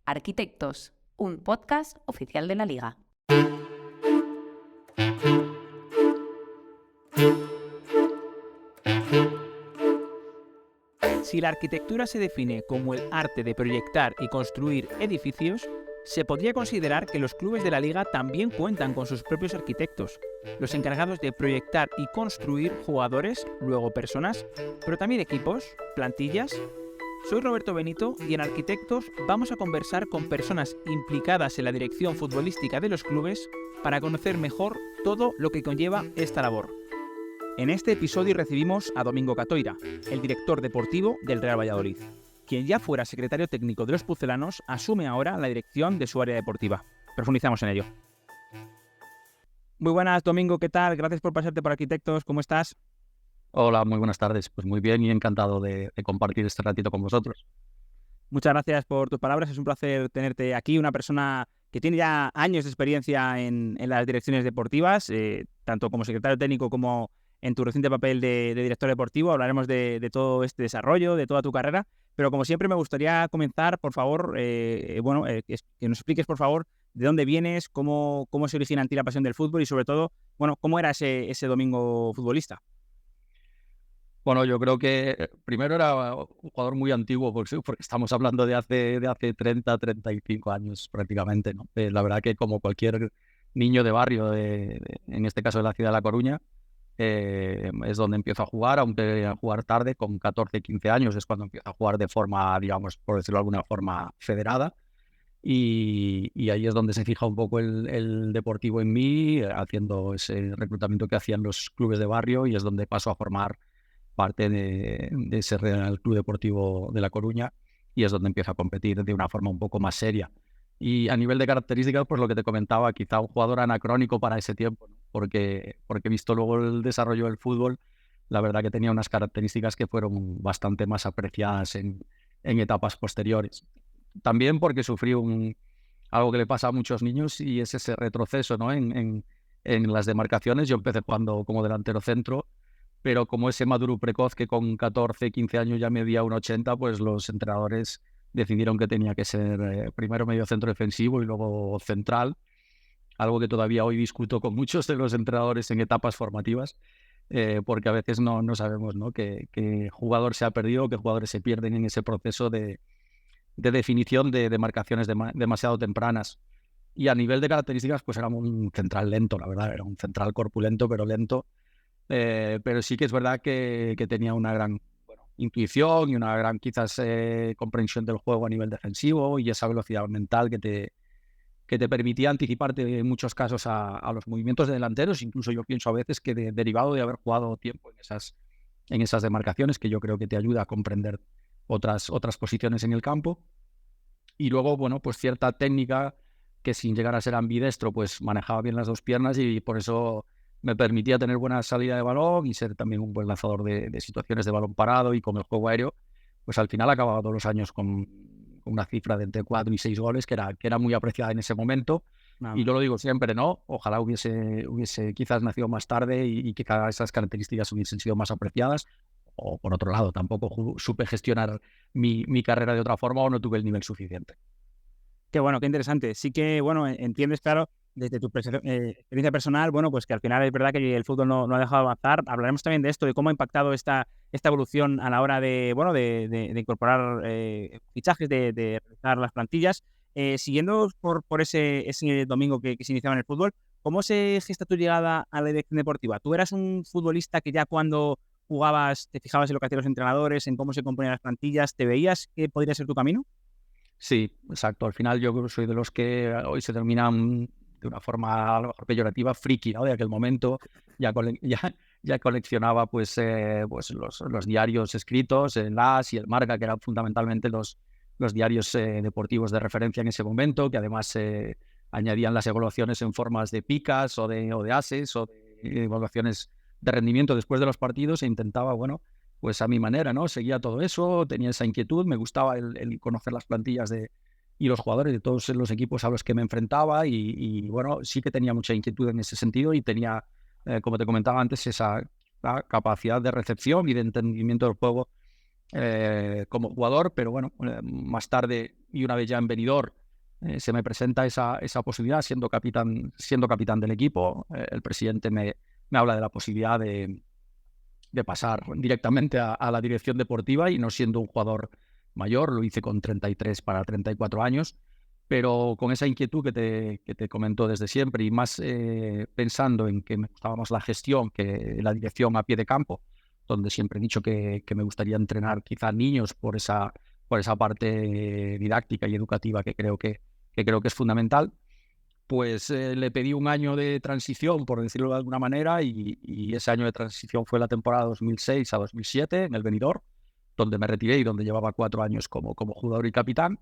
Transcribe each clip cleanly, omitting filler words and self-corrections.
Arquitectos, un podcast oficial de la Liga. Si la arquitectura se define como el arte de proyectar y construir edificios, se podría considerar que los clubes de la Liga también cuentan con sus propios arquitectos, los encargados de proyectar y construir jugadores, luego personas, pero también equipos, plantillas. Soy Roberto Benito y en Arquitectos vamos a conversar con personas implicadas en la dirección futbolística de los clubes para conocer mejor todo lo que conlleva esta labor. En este episodio recibimos a Domingo Catoira, el director deportivo del Real Valladolid. Quien ya fuera secretario técnico de los pucelanos asume ahora la dirección de su área deportiva. Profundizamos en ello. Muy buenas, Domingo, ¿qué tal? Gracias por pasarte por Arquitectos, ¿cómo estás? Hola, muy buenas tardes. Pues muy bien y encantado de compartir este ratito con vosotros. Muchas gracias por tus palabras, es un placer tenerte aquí, una persona que tiene ya años de experiencia en las direcciones deportivas, tanto como secretario técnico como en tu reciente papel de director deportivo. Hablaremos de todo este desarrollo, de toda tu carrera, pero como siempre me gustaría comenzar, por favor, que nos expliques, por favor, de dónde vienes, cómo se origina en ti la pasión del fútbol y sobre todo, cómo era ese Domingo futbolista. Bueno, yo creo que primero era un jugador muy antiguo porque estamos hablando de hace 30, 35 años prácticamente, ¿no? La verdad que como cualquier niño de barrio, en este caso de la ciudad de La Coruña, es donde empiezo a jugar, aunque a jugar tarde, con 14, 15 años es cuando empiezo a jugar de forma, digamos, por decirlo de alguna forma, federada. Y ahí es donde se fija un poco el deportivo en mí, haciendo ese reclutamiento que hacían los clubes de barrio, y es donde paso a formar parte de ese Real Club Deportivo de La Coruña, y es donde empiezo a competir de una forma un poco más seria. Y a nivel de características, pues lo que te comentaba, quizá un jugador anacrónico para ese tiempo, ¿no? Porque he visto luego el desarrollo del fútbol, la verdad que tenía unas características que fueron bastante más apreciadas en etapas posteriores. También porque sufrí algo que le pasa a muchos niños, y es ese retroceso, ¿no? En las demarcaciones. Yo empecé jugando como delantero centro, pero como ese maduro precoz que con 14, 15 años ya medía 1,80, pues los entrenadores decidieron que tenía que ser primero medio centro defensivo y luego central, algo que todavía hoy discuto con muchos de los entrenadores en etapas formativas, porque a veces no sabemos, ¿no? qué jugador se ha perdido, qué jugadores se pierden en ese proceso de definición de demarcaciones demasiado tempranas. Y a nivel de características, pues era un central lento, la verdad, era un central corpulento, pero lento. Pero sí que es verdad que tenía una gran intuición y una gran quizás comprensión del juego a nivel defensivo, y esa velocidad mental que te permitía anticiparte en muchos casos a los movimientos de delanteros. Incluso yo pienso a veces que derivado de haber jugado tiempo en esas demarcaciones, que yo creo que te ayuda a comprender otras posiciones en el campo. Y luego, pues cierta técnica que, sin llegar a ser ambidestro, pues manejaba bien las dos piernas, y por eso me permitía tener buena salida de balón y ser también un buen lanzador de situaciones de balón parado. Y con el juego aéreo, pues al final acababa todos los años con una cifra de entre 4 y 6 goles, que era muy apreciada en ese momento. Y yo lo digo siempre, ¿no? Ojalá hubiese quizás nacido más tarde y que cada esas características hubiesen sido más apreciadas. O por otro lado, tampoco supe gestionar mi carrera de otra forma, o no tuve el nivel suficiente. Qué bueno, qué interesante. Sí que, entiendes, claro, desde tu experiencia personal, pues que al final es verdad que el fútbol no ha dejado de avanzar. Hablaremos también de esto, de cómo ha impactado esta evolución a la hora de incorporar fichajes, de realizar las plantillas. Siguiendo por ese domingo que se iniciaba en el fútbol, ¿cómo se gesta tu llegada a la dirección deportiva? ¿Tú eras un futbolista que ya cuando jugabas te fijabas en lo que hacían los entrenadores, en cómo se componían las plantillas? ¿Te veías que podría ser tu camino? Sí, exacto. Al final yo creo que soy de los que hoy se terminan de una forma a lo mejor peyorativa, friki, ¿no? De aquel momento ya coleccionaba pues los diarios escritos, el AS y el Marca, que eran fundamentalmente los diarios deportivos de referencia en ese momento, que además añadían las evaluaciones en formas de picas o de ases, o de evaluaciones de rendimiento después de los partidos, e intentaba, pues a mi manera, ¿no? Seguía todo eso, tenía esa inquietud, me gustaba el conocer las plantillas y los jugadores de todos los equipos a los que me enfrentaba, y sí que tenía mucha inquietud en ese sentido, y tenía, como te comentaba antes, esa capacidad de recepción y de entendimiento del juego como jugador, pero bueno, más tarde y una vez ya en Benidorm, se me presenta esa posibilidad siendo capitán del equipo. El presidente me habla de la posibilidad de pasar directamente a la dirección deportiva y no siendo un jugador mayor, lo hice con 33 para 34 años, pero con esa inquietud que te comento desde siempre y más pensando en que me gustaba más la gestión que la dirección a pie de campo, donde siempre he dicho que me gustaría entrenar quizá niños por esa parte didáctica y educativa que creo que es fundamental. Pues le pedí un año de transición, por decirlo de alguna manera, y ese año de transición fue la temporada 2006 a 2007 en el Benidorm, donde me retiré y donde llevaba 4 años como jugador y capitán.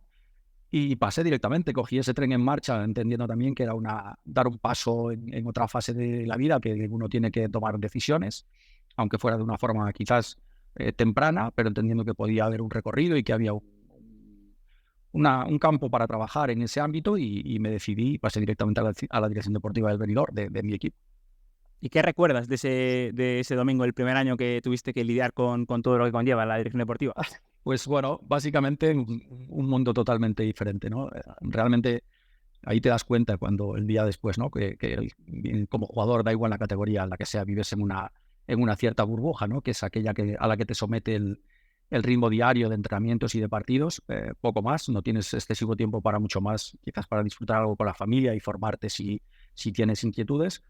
Y pasé directamente, cogí ese tren en marcha, entendiendo también que era dar un paso en otra fase de la vida, que uno tiene que tomar decisiones, aunque fuera de una forma quizás temprana, pero entendiendo que podía haber un recorrido y que había un campo para trabajar en ese ámbito y me decidí y pasé directamente a la dirección deportiva del Benidorm, de mi equipo. ¿Y qué recuerdas de ese domingo, el primer año que tuviste que lidiar con todo lo que conlleva la dirección deportiva? Pues bueno, básicamente un mundo totalmente diferente, ¿no? Realmente ahí te das cuenta cuando el día después, ¿no? Que como jugador, da igual la categoría en la que sea, vives en una cierta burbuja, ¿no? Que es aquella a la que te somete el ritmo diario de entrenamientos y de partidos, poco más, no tienes excesivo tiempo para mucho más, quizás para disfrutar algo con la familia y formarte si tienes inquietudes.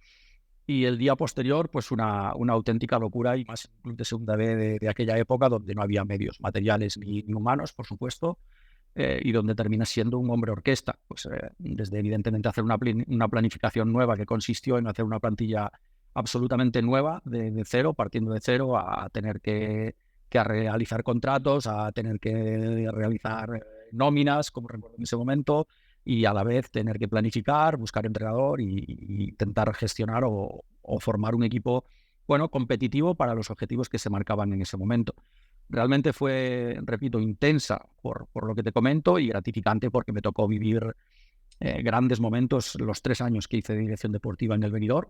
Y el día posterior, pues una auténtica locura, y más de segunda B de aquella época, donde no había medios materiales ni humanos, por supuesto, y donde terminas siendo un hombre orquesta. Pues desde evidentemente hacer una planificación nueva que consistió en hacer una plantilla absolutamente nueva de cero, partiendo de cero, a tener que realizar contratos, a tener que realizar nóminas, como recuerdo en ese momento, y a la vez tener que planificar, buscar entrenador y intentar gestionar o formar un equipo competitivo para los objetivos que se marcaban en ese momento. Realmente fue, repito, intensa por lo que te comento y gratificante porque me tocó vivir grandes momentos los 3 años que hice de dirección deportiva en el Benidorm,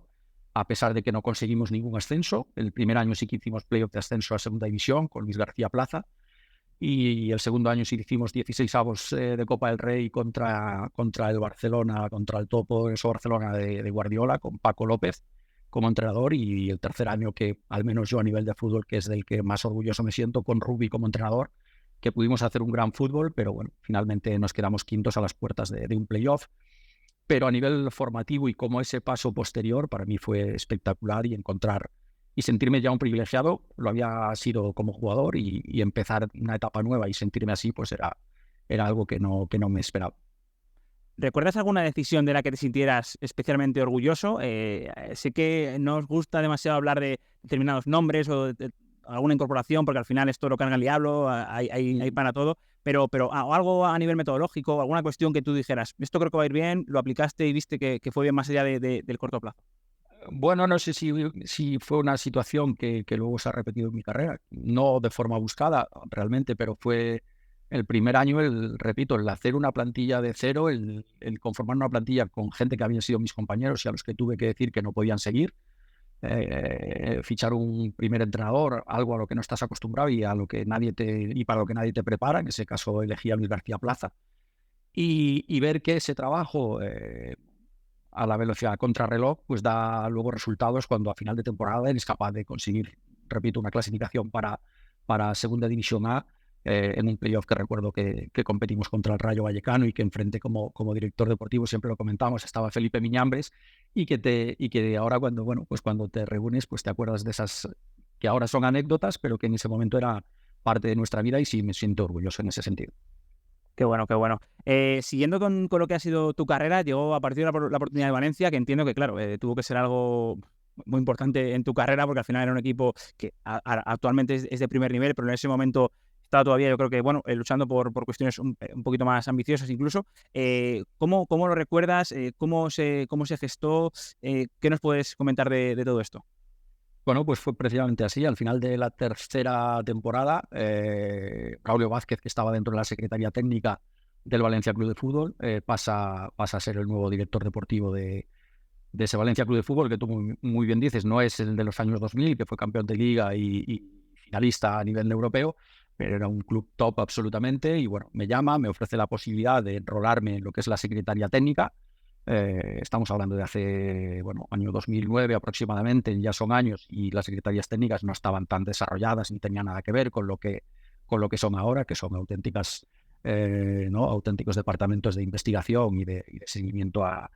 a pesar de que no conseguimos ningún ascenso. El primer año sí que hicimos playoff de ascenso a segunda división con Luis García Plaza, y el segundo año sí hicimos 16avos de Copa del Rey contra el Barcelona, contra el todopoderoso Barcelona de Guardiola, con Paco López como entrenador, y el tercer año, que al menos yo a nivel de fútbol, que es del que más orgulloso me siento, con Rubi como entrenador, que pudimos hacer un gran fútbol, pero bueno, finalmente nos quedamos quintos a las puertas de un playoff. Pero a nivel formativo y como ese paso posterior, para mí fue espectacular, y encontrar y sentirme ya un privilegiado, lo había sido como jugador, y empezar una etapa nueva y sentirme así, pues era algo que no me esperaba. ¿Recuerdas alguna decisión de la que te sintieras especialmente orgulloso? Sé que no os gusta demasiado hablar de determinados nombres o de alguna incorporación, porque al final esto lo carga el diablo, hay para todo, pero algo a nivel metodológico, alguna cuestión que tú dijeras, esto creo que va a ir bien, lo aplicaste y viste que fue bien más allá del corto plazo. Bueno, no sé si fue una situación que luego se ha repetido en mi carrera, no de forma buscada realmente, pero fue el primer año, repito, el hacer una plantilla de cero, el conformar una plantilla con gente que habían sido mis compañeros y a los que tuve que decir que no podían seguir, fichar un primer entrenador, algo a lo que no estás acostumbrado y para lo que nadie te prepara. En ese caso elegí a Luis García Plaza, y ver que ese trabajo a la velocidad contrarreloj pues da luego resultados cuando a final de temporada eres capaz de conseguir, repito, una clasificación para Segunda División A, en un playoff que recuerdo que competimos contra el Rayo Vallecano, y que enfrente como director deportivo, siempre lo comentamos, estaba Felipe Miñambres, y que ahora cuando te reúnes pues te acuerdas de esas que ahora son anécdotas, pero que en ese momento era parte de nuestra vida, y sí me siento orgulloso en ese sentido. Qué bueno, qué bueno. Siguiendo con lo que ha sido tu carrera, llegó a partir de la oportunidad de Valencia, que entiendo que, claro, tuvo que ser algo muy importante en tu carrera, porque al final era un equipo que actualmente es de primer nivel, pero en ese momento estaba todavía, yo creo que, luchando por cuestiones un poquito más ambiciosas incluso. ¿Cómo lo recuerdas? ¿Cómo se gestó? ¿Qué nos puedes comentar de todo esto? Bueno, pues fue precisamente así. Al final de la tercera temporada, Braulio Vázquez, que estaba dentro de la Secretaría Técnica del Valencia Club de Fútbol, pasa a ser el nuevo director deportivo de ese Valencia Club de Fútbol, que tú muy bien dices, no es el de los años 2000, que fue campeón de Liga y finalista a nivel europeo, pero era un club top absolutamente y bueno, me llama, me ofrece la posibilidad de enrolarme en lo que es la Secretaría Técnica. Estamos hablando de hace, bueno, año 2009 aproximadamente, ya son años y las secretarías técnicas no estaban tan desarrolladas ni tenían nada que ver con lo que son ahora, que son auténticas, ¿no? Auténticos departamentos de investigación y de seguimiento a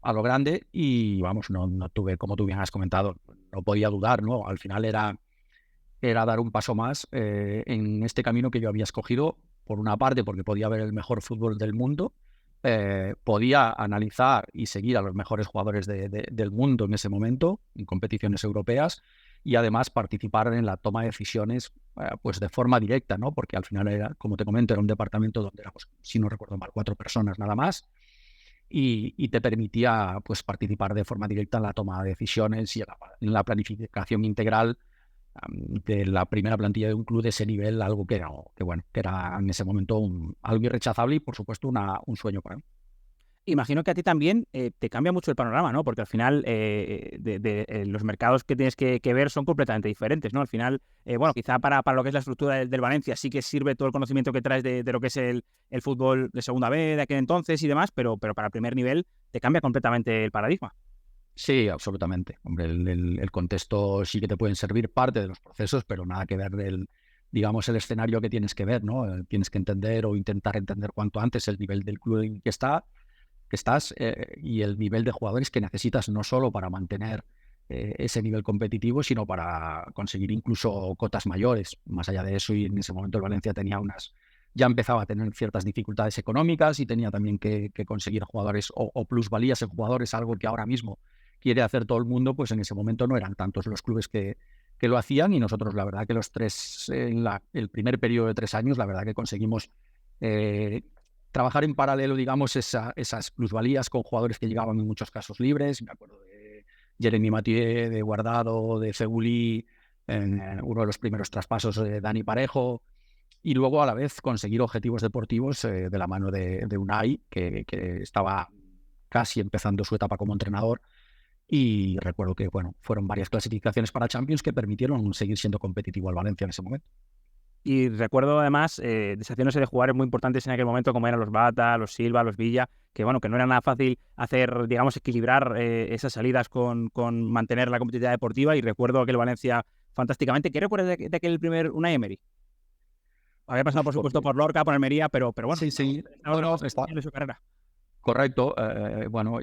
lo grande y vamos, no tuve, como tú bien has comentado, no podía dudar, ¿no? Al final era dar un paso más en este camino que yo había escogido, por una parte porque podía ver el mejor fútbol del mundo, podía analizar y seguir a los mejores jugadores del mundo en ese momento, en competiciones europeas, y además participar en la toma de decisiones pues de forma directa, ¿no? Porque al final era, como te comento, era un departamento donde éramos, si no recuerdo mal, 4 personas nada más, y te permitía pues participar de forma directa en la toma de decisiones y en la planificación integral de la primera plantilla de un club de ese nivel, algo que era en ese momento algo irrechazable y por supuesto un sueño para mí. Imagino que a ti también te cambia mucho el panorama, ¿no? Porque al final los mercados que tienes que ver son completamente diferentes, ¿no? Al final, bueno, quizá para lo que es la estructura del Valencia sí que sirve todo el conocimiento que traes de lo que es el fútbol de segunda B de aquel entonces y demás, pero para el primer nivel te cambia completamente el paradigma. Sí, absolutamente. Hombre, el contexto sí que te pueden servir parte de los procesos, pero nada que ver digamos, el escenario que tienes que ver, ¿no? Tienes que entender o intentar entender cuanto antes el nivel del club en que estás y el nivel de jugadores que necesitas no solo para mantener ese nivel competitivo, sino para conseguir incluso cotas mayores. Más allá de eso, y en ese momento el Valencia ya empezaba a tener ciertas dificultades económicas y tenía también que conseguir jugadores o plusvalías en jugadores, algo que ahora mismo quiere hacer todo el mundo, pues en ese momento no eran tantos los clubes que lo hacían y nosotros la verdad que los tres, el primer periodo de 3 años, la verdad que conseguimos trabajar en paralelo, digamos, esas plusvalías con jugadores que llegaban en muchos casos libres. Me acuerdo de Jeremy Mathieu, de Guardado, de Feguli, uno de los primeros traspasos de Dani Parejo, y luego a la vez conseguir objetivos deportivos de la mano de Unai, que estaba casi empezando su etapa como entrenador. Y recuerdo que fueron varias clasificaciones para Champions que permitieron seguir siendo competitivo al Valencia en ese momento. Y recuerdo además deshaciéndose de jugadores muy importantes en aquel momento como eran los Bata, los Silva, los Villa, que que no era nada fácil hacer, digamos, equilibrar esas salidas con mantener la competitividad deportiva. Y recuerdo aquel Valencia fantásticamente. ¿Qué recuerdas de aquel primer Unai Emery? Había pasado, por supuesto, por Lorca, por Almería, pero bueno, sí. Está en su carrera. Correcto.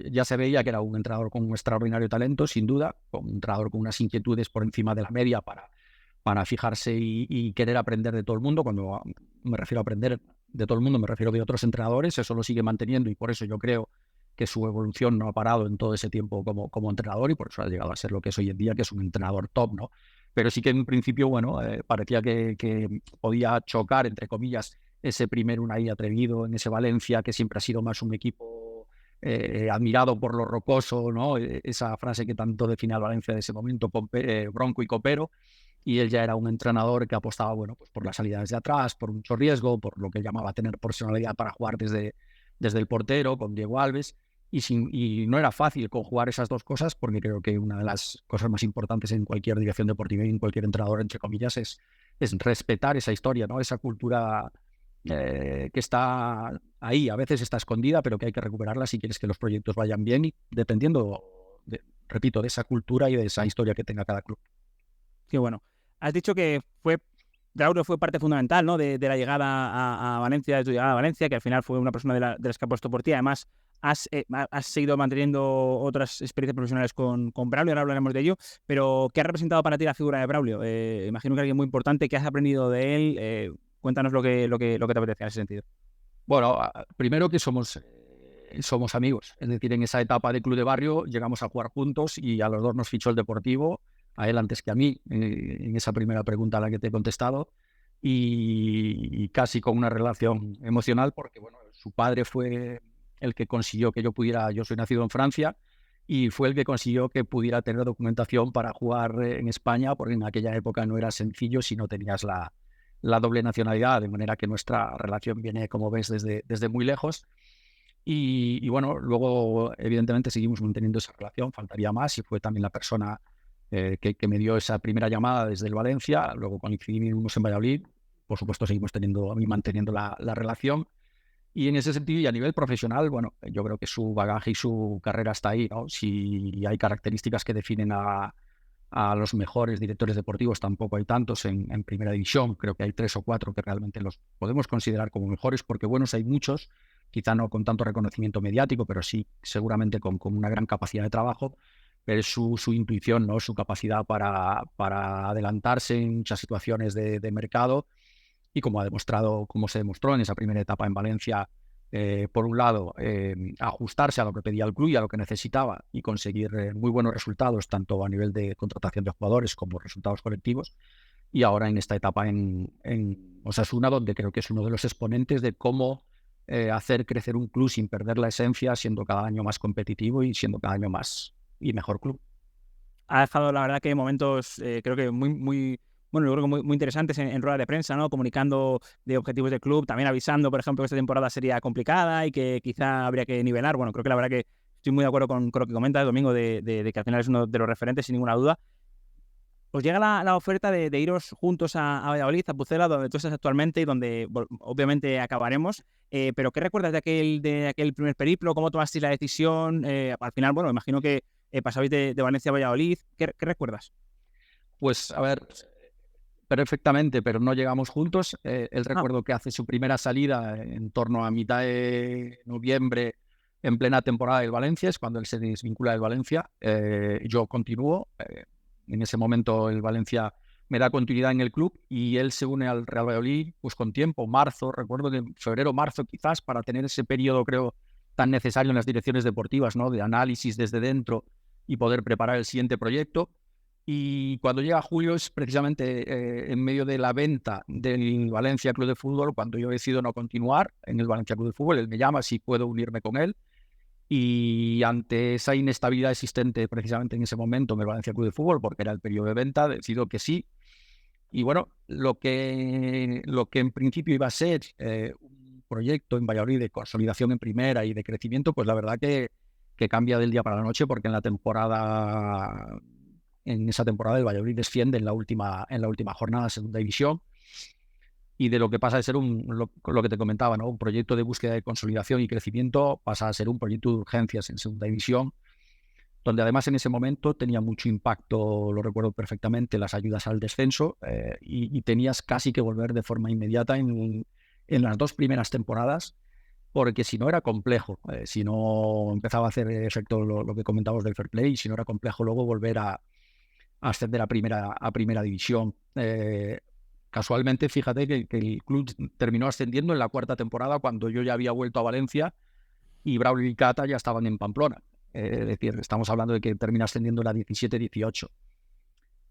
Ya se veía que era un entrenador con un extraordinario talento, sin duda, un entrenador con unas inquietudes por encima de la media para fijarse y querer aprender de todo el mundo. Cuando me refiero a aprender de todo el mundo, me refiero de otros entrenadores. Eso lo sigue manteniendo y por eso yo creo que su evolución no ha parado en todo ese tiempo como entrenador y por eso ha llegado a ser lo que es hoy en día, que es un entrenador top, ¿no? Pero sí que en principio, parecía que podía chocar, entre comillas, ese primer Unai atrevido en ese Valencia, que siempre ha sido más un equipo admirado por lo rocoso, ¿no? Esa frase que tanto define al Valencia de ese momento, bronco y copero. Y él ya era un entrenador que apostaba pues por las salidas de atrás, por mucho riesgo, por lo que él llamaba tener personalidad para jugar desde el portero, con Diego Alves. Y no era fácil conjugar esas dos cosas, porque creo que una de las cosas más importantes en cualquier dirección deportiva y en cualquier entrenador, entre comillas, es respetar esa historia, ¿no? Esa cultura que está ahí, a veces está escondida, pero que hay que recuperarla si quieres que los proyectos vayan bien y dependiendo, repito, de esa cultura y de esa historia que tenga cada club. Qué bueno. Has dicho que Braulio fue parte fundamental, ¿no? de la llegada a Valencia, de tu llegada a Valencia, que al final fue una persona de las que apostó por ti. Además, has seguido manteniendo otras experiencias profesionales con Braulio, ahora hablaremos de ello, pero ¿qué ha representado para ti la figura de Braulio? Imagino que alguien muy importante. ¿Qué has aprendido de él? Cuéntanos lo que te apetece en ese sentido. Bueno, primero que somos amigos, es decir, en esa etapa de club de barrio llegamos a jugar juntos y a los dos nos fichó el Deportivo, a él antes que a mí, en esa primera pregunta a la que te he contestado, y casi con una relación emocional porque su padre fue el que consiguió que yo soy nacido en Francia, y fue el que consiguió que pudiera tener documentación para jugar en España, porque en aquella época no era sencillo si no tenías la doble nacionalidad, de manera que nuestra relación viene, como ves, desde muy lejos. Y luego, evidentemente, seguimos manteniendo esa relación, faltaría más, y fue también la persona que me dio esa primera llamada desde el Valencia. Luego coincidimos en Valladolid. Por supuesto, seguimos manteniendo la relación. Y en ese sentido, y a nivel profesional, bueno, yo creo que su bagaje y su carrera está ahí, ¿no? Si hay características que definen a los mejores directores deportivos, tampoco hay tantos en primera división. Creo que hay 3 o 4 que realmente los podemos considerar como mejores, porque buenos hay muchos, quizá no con tanto reconocimiento mediático, pero sí seguramente con una gran capacidad de trabajo. Pero es su intuición, ¿no? Su capacidad para adelantarse en muchas situaciones de mercado. Y como se demostró en esa primera etapa en Valencia, por un lado, ajustarse a lo que pedía el club y a lo que necesitaba y conseguir muy buenos resultados, tanto a nivel de contratación de jugadores como resultados colectivos. Y ahora en esta etapa en Osasuna, donde creo que es uno de los exponentes de cómo hacer crecer un club sin perder la esencia, siendo cada año más competitivo y siendo cada año más y mejor club. Ha dejado, la verdad, que momentos creo que muy bueno, yo creo que muy interesantes en rueda de prensa, ¿no? Comunicando de objetivos del club, también avisando, por ejemplo, que esta temporada sería complicada y que quizá habría que nivelar. Bueno, creo que la verdad que estoy muy de acuerdo con lo que comenta Domingo, de que al final es uno de los referentes, sin ninguna duda. Os llega la oferta de iros juntos a Valladolid, a Pucela, donde tú estás actualmente y donde obviamente acabaremos. Pero ¿qué recuerdas de aquel primer periplo? ¿Cómo tomasteis la decisión? Al final, bueno, imagino que pasabais de Valencia a Valladolid. ¿Qué recuerdas? Pues, a ver, perfectamente, pero no llegamos juntos. El recuerdo que hace su primera salida en torno a mitad de noviembre, en plena temporada del Valencia, es cuando él se desvincula del Valencia. Yo continúo. En ese momento el Valencia me da continuidad en el club y él se une al Real Valladolid pues con tiempo, recuerdo que en febrero, marzo quizás, para tener ese periodo, creo, tan necesario en las direcciones deportivas, ¿no? De análisis desde dentro y poder preparar el siguiente proyecto. Y cuando llega julio es precisamente en medio de la venta del Valencia Club de Fútbol, cuando yo decido no continuar en el Valencia Club de Fútbol. Él me llama si puedo unirme con él. Y ante esa inestabilidad existente precisamente en ese momento en el Valencia Club de Fútbol, porque era el periodo de venta, decido que sí. Y bueno, lo que en principio iba a ser un proyecto en Valladolid de consolidación en primera y de crecimiento, pues la verdad que cambia del día para la noche, porque en esa temporada el Valladolid desciende en la última jornada de segunda división. Y de lo que pasa de ser lo que te comentaba, ¿no? Un proyecto de búsqueda de consolidación y crecimiento, pasa a ser un proyecto de urgencias en segunda división, donde además en ese momento tenía mucho impacto, lo recuerdo perfectamente, las ayudas al descenso, y tenías casi que volver de forma inmediata en las 2 primeras temporadas, porque si no era complejo, si no empezaba a hacer efecto lo que comentábamos del fair play, y si no era complejo luego volver a ascender a primera división. Casualmente, fíjate que el club terminó ascendiendo en la 4ª temporada, cuando yo ya había vuelto a Valencia y Braulio y Cata ya estaban en Pamplona. Es decir, estamos hablando de que termina ascendiendo la 17-18.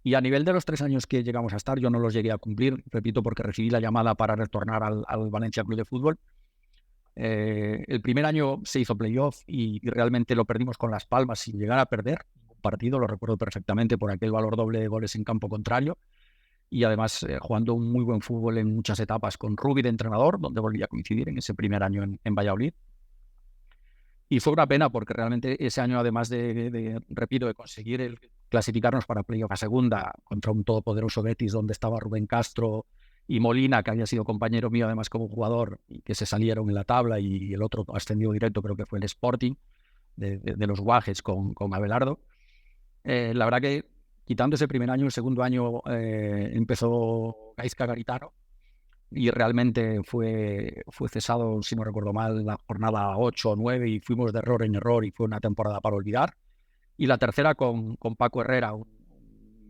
Y a nivel de los 3 años que llegamos a estar, yo no los llegué a cumplir, repito, porque recibí la llamada para retornar al Valencia Club de Fútbol. El primer año se hizo playoff y realmente lo perdimos con Las Palmas sin llegar a perder un partido, lo recuerdo perfectamente, por aquel valor doble de goles en campo contrario. Y además jugando un muy buen fútbol en muchas etapas con Rubi de entrenador, donde volví a coincidir en ese primer año en Valladolid. Y fue una pena, porque realmente ese año, además repito, de conseguir clasificarnos para playoff a segunda contra un todopoderoso Betis, donde estaba Rubén Castro y Molina, que había sido compañero mío además como jugador, y que se salieron en la tabla, y el otro ascendido directo creo que fue el Sporting de los Guajes con Abelardo. La verdad que, quitando ese primer año, el segundo año empezó Gaizka Garitano y realmente fue cesado, si no recuerdo mal, la jornada 8 o 9, y fuimos de error en error y fue una temporada para olvidar. Y la tercera con Paco Herrera, un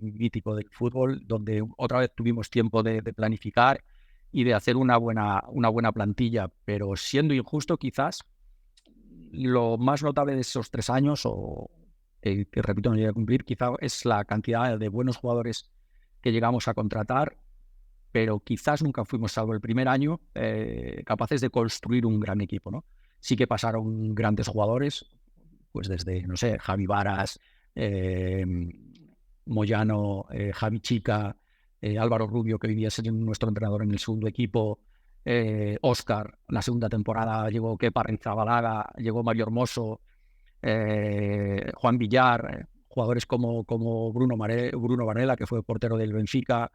mítico del fútbol, donde otra vez tuvimos tiempo de planificar y de hacer una buena plantilla, pero siendo injusto quizás, lo más notable de esos 3 años, que repito, no llegué a cumplir, quizá es la cantidad de buenos jugadores que llegamos a contratar, pero quizás nunca fuimos, salvo el primer año, capaces de construir un gran equipo, ¿no? Sí que pasaron grandes jugadores, pues desde, no sé, Javi Varas, Moyano, Javi Chica, Álvaro Rubio, que vivía siendo nuestro entrenador en el segundo equipo, Óscar, la segunda temporada llegó Kepa Rizabalaga, llegó Mario Hermoso, Juan Villar, jugadores como Bruno Varela, que fue portero del Benfica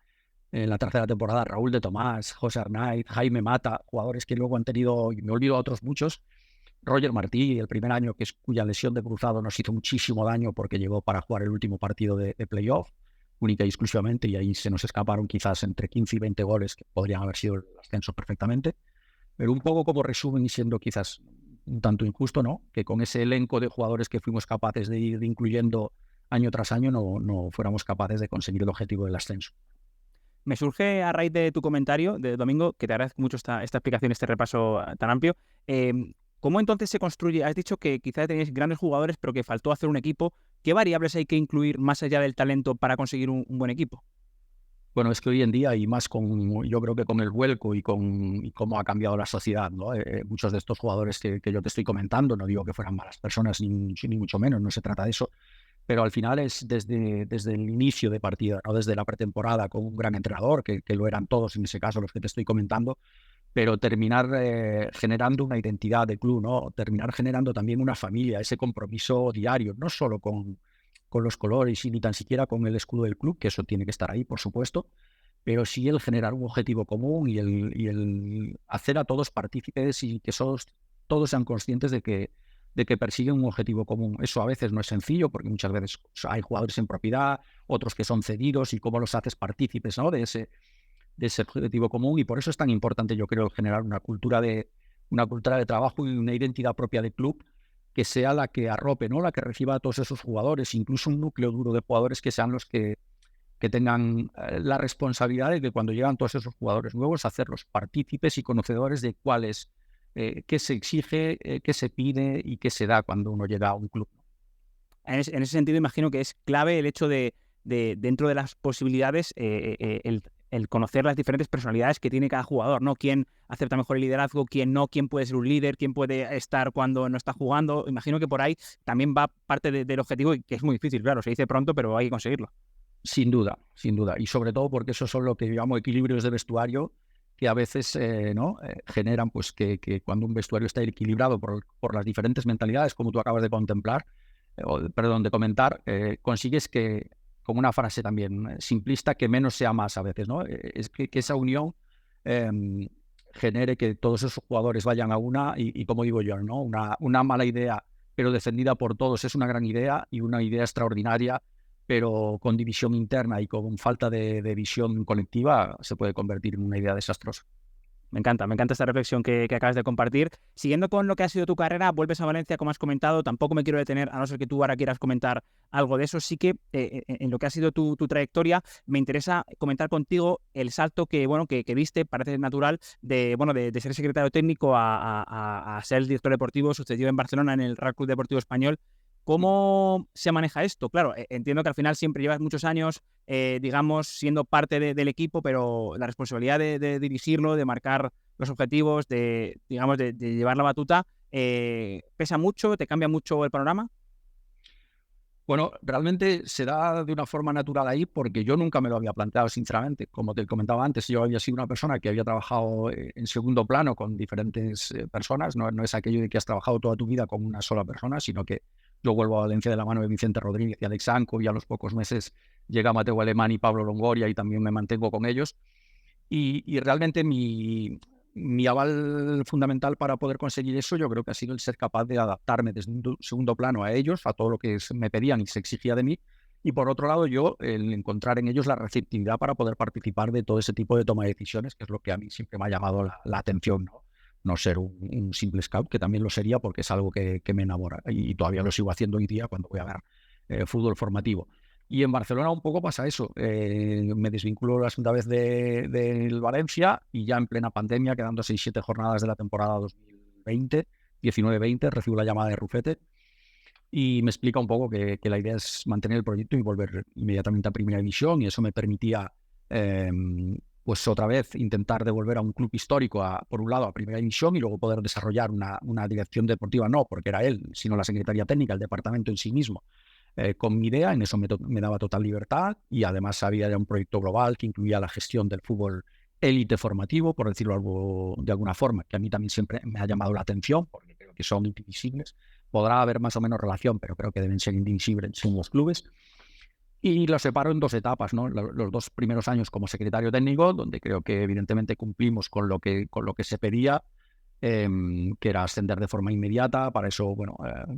en la tercera temporada, Raúl de Tomás, José Arnaiz, Jaime Mata, jugadores que luego han tenido, y me olvido a otros muchos, Roger Martí, el primer año, cuya lesión de cruzado nos hizo muchísimo daño porque llegó para jugar el último partido de playoff, única y exclusivamente, y ahí se nos escaparon quizás entre 15 y 20 goles que podrían haber sido el ascenso perfectamente. Pero un poco como resumen, y siendo quizás un tanto injusto, ¿no? Que con ese elenco de jugadores que fuimos capaces de ir incluyendo año tras año no fuéramos capaces de conseguir el objetivo del ascenso. Me surge a raíz de tu comentario de domingo, que te agradezco mucho esta explicación, este repaso tan amplio. ¿Cómo entonces se construye? Has dicho que quizás tenéis grandes jugadores, pero que faltó hacer un equipo. ¿Qué variables hay que incluir más allá del talento para conseguir un buen equipo? Bueno, es que hoy en día, y más yo creo que con el vuelco y cómo ha cambiado la sociedad, ¿no? Muchos de estos jugadores que yo te estoy comentando, no digo que fueran malas personas, ni mucho menos, no se trata de eso, pero al final es desde el inicio de partida, ¿no? Desde la pretemporada con un gran entrenador, que lo eran todos en ese caso los que te estoy comentando, pero terminar generando una identidad de club, ¿no? Terminar generando también una familia, ese compromiso diario, no solo con los colores y ni tan siquiera con el escudo del club, que eso tiene que estar ahí, por supuesto, pero sí el generar un objetivo común y el hacer a todos partícipes y que todos sean conscientes de que persiguen un objetivo común. Eso a veces no es sencillo porque muchas veces hay jugadores en propiedad, otros que son cedidos y cómo los haces partícipes, ¿no? de ese objetivo común, y por eso es tan importante, yo creo, generar una cultura de trabajo y una identidad propia del club que sea la que arrope, ¿no? La que reciba a todos esos jugadores, incluso un núcleo duro de jugadores que sean los que tengan la responsabilidad de que cuando llegan todos esos jugadores nuevos, hacerlos partícipes y conocedores de cuál es, qué se exige, qué se pide y qué se da cuando uno llega a un club. En ese sentido, imagino que es clave el hecho de dentro de las posibilidades, el conocer las diferentes personalidades que tiene cada jugador, ¿no? Quién acepta mejor el liderazgo, quién no, quién puede ser un líder, quién puede estar cuando no está jugando. Imagino que por ahí también va parte del objetivo, y que es muy difícil, claro, se dice pronto, pero hay que conseguirlo. Sin duda. Y sobre todo porque eso son lo que llamo equilibrios de vestuario, que a veces generan pues que cuando un vestuario está equilibrado por las diferentes mentalidades, como tú acabas de de comentar, consigues que, como una frase también simplista, que menos sea más a veces, ¿no? Es que esa unión genere que todos esos jugadores vayan a una, y como digo yo, ¿no? Una mala idea, pero defendida por todos, es una gran idea, y una idea extraordinaria, pero con división interna y con falta de visión colectiva, se puede convertir en una idea desastrosa. Me encanta esta reflexión que acabas de compartir. Siguiendo con lo que ha sido tu carrera, vuelves a Valencia, como has comentado. Tampoco me quiero detener, a no ser que tú ahora quieras comentar algo de eso. Sí que en lo que ha sido tu trayectoria, me interesa comentar contigo el salto que viste, parece natural, de ser secretario técnico a ser el director deportivo. Sucedió en Barcelona, en el Real Club Deportivo Español. ¿Cómo se maneja esto? Claro, entiendo que al final siempre llevas muchos años, siendo parte del equipo, pero la responsabilidad de dirigirlo, de marcar los objetivos, de llevar la batuta, ¿pesa mucho? ¿Te cambia mucho el panorama? Bueno, realmente se da de una forma natural ahí porque yo nunca me lo había planteado, sinceramente. Como te comentaba antes, yo había sido una persona que había trabajado en segundo plano con diferentes personas. No es aquello de que has trabajado toda tu vida con una sola persona, sino que yo vuelvo a Valencia de la mano de Vicente Rodríguez y Alex Anco, y a los pocos meses llega Mateo Alemán y Pablo Longoria, y también me mantengo con ellos. Y realmente mi aval fundamental para poder conseguir eso, yo creo que ha sido el ser capaz de adaptarme desde un segundo plano a ellos, a todo lo que me pedían y se exigía de mí, y por otro lado el encontrar en ellos la receptividad para poder participar de todo ese tipo de toma de decisiones, que es lo que a mí siempre me ha llamado la atención, no ser un simple scout, que también lo sería porque es algo que me enamora, y todavía lo sigo haciendo hoy día cuando voy a ver fútbol formativo. Y en Barcelona un poco pasa eso. Me desvinculo la segunda vez del Valencia, y ya en plena pandemia, quedando 6-7 jornadas de la temporada 19-20, recibo la llamada de Rufete y me explica un poco que la idea es mantener el proyecto y volver inmediatamente a Primera División, y eso me permitía pues otra vez intentar devolver a un club histórico, por un lado a Primera División, y luego poder desarrollar una dirección deportiva, no porque era él, sino la Secretaría Técnica, el departamento en sí mismo. Con mi idea, en eso me daba total libertad, y además había ya un proyecto global que incluía la gestión del fútbol élite formativo, por decirlo de alguna forma, que a mí también siempre me ha llamado la atención, porque creo que son indivisibles, Podrá haber más o menos relación, pero creo que deben ser indivisibles en los clubes. Y lo separo en 2 etapas, ¿no? Los 2 primeros años como secretario técnico, donde creo que evidentemente cumplimos con lo que se pedía, que era ascender de forma inmediata. Para eso,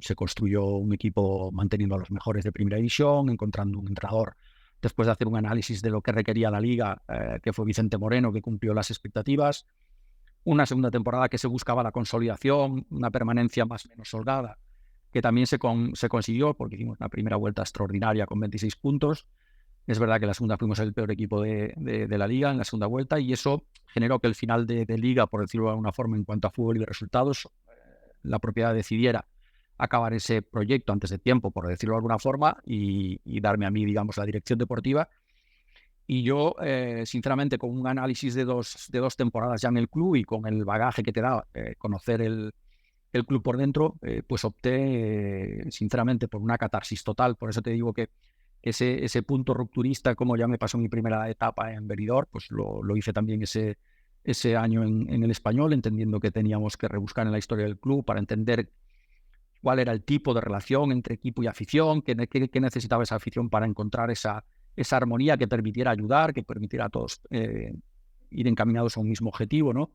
se construyó un equipo manteniendo a los mejores de primera división, encontrando un entrenador después de hacer un análisis de lo que requería la liga, que fue Vicente Moreno, que cumplió las expectativas. Una segunda temporada que se buscaba la consolidación, una permanencia más o menos holgada, que también se consiguió, porque hicimos una primera vuelta extraordinaria con 26 puntos. Es verdad que la segunda fuimos el peor equipo de la liga en la segunda vuelta, y eso generó que el final de liga, por decirlo de alguna forma, en cuanto a fútbol y resultados, la propiedad decidiera acabar ese proyecto antes de tiempo, por decirlo de alguna forma, y darme a mí, digamos, la dirección deportiva. Y yo, sinceramente, con un análisis de dos temporadas ya en el club y con el bagaje que te da conocer el club por dentro, pues opté, sinceramente, por una catarsis total. Por eso te digo que ese punto rupturista, como ya me pasó mi primera etapa en Benidorm, pues lo hice también ese año en el Español, entendiendo que teníamos que rebuscar en la historia del club para entender cuál era el tipo de relación entre equipo y afición, qué necesitaba esa afición para encontrar esa armonía que permitiera ayudar, que permitiera a todos ir encaminados a un mismo objetivo, ¿no?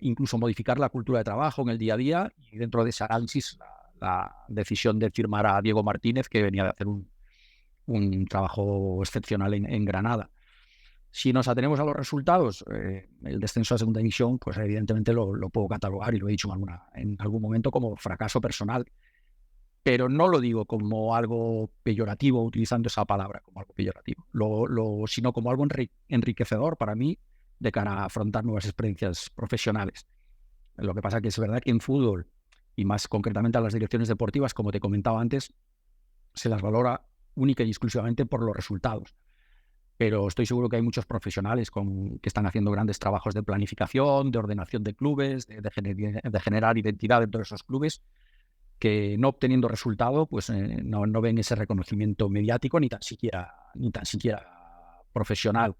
Incluso modificar la cultura de trabajo en el día a día, y dentro de ese análisis la decisión de firmar a Diego Martínez, que venía de hacer un trabajo excepcional en Granada. Si nos atenemos a los resultados, el descenso a segunda división, pues evidentemente lo puedo catalogar, y lo he dicho en algún momento, como fracaso personal. Pero no lo digo como algo peyorativo, utilizando esa palabra como algo peyorativo, sino como algo enriquecedor para mí de cara a afrontar nuevas experiencias profesionales. Lo que pasa es que es verdad que en fútbol, y más concretamente a las direcciones deportivas, como te comentaba antes, se las valora única y exclusivamente por los resultados. Pero estoy seguro que hay muchos profesionales que están haciendo grandes trabajos de planificación, de ordenación de clubes, de generar identidad dentro de esos clubes, que no obteniendo resultado, pues no ven ese reconocimiento mediático ni tan siquiera profesional.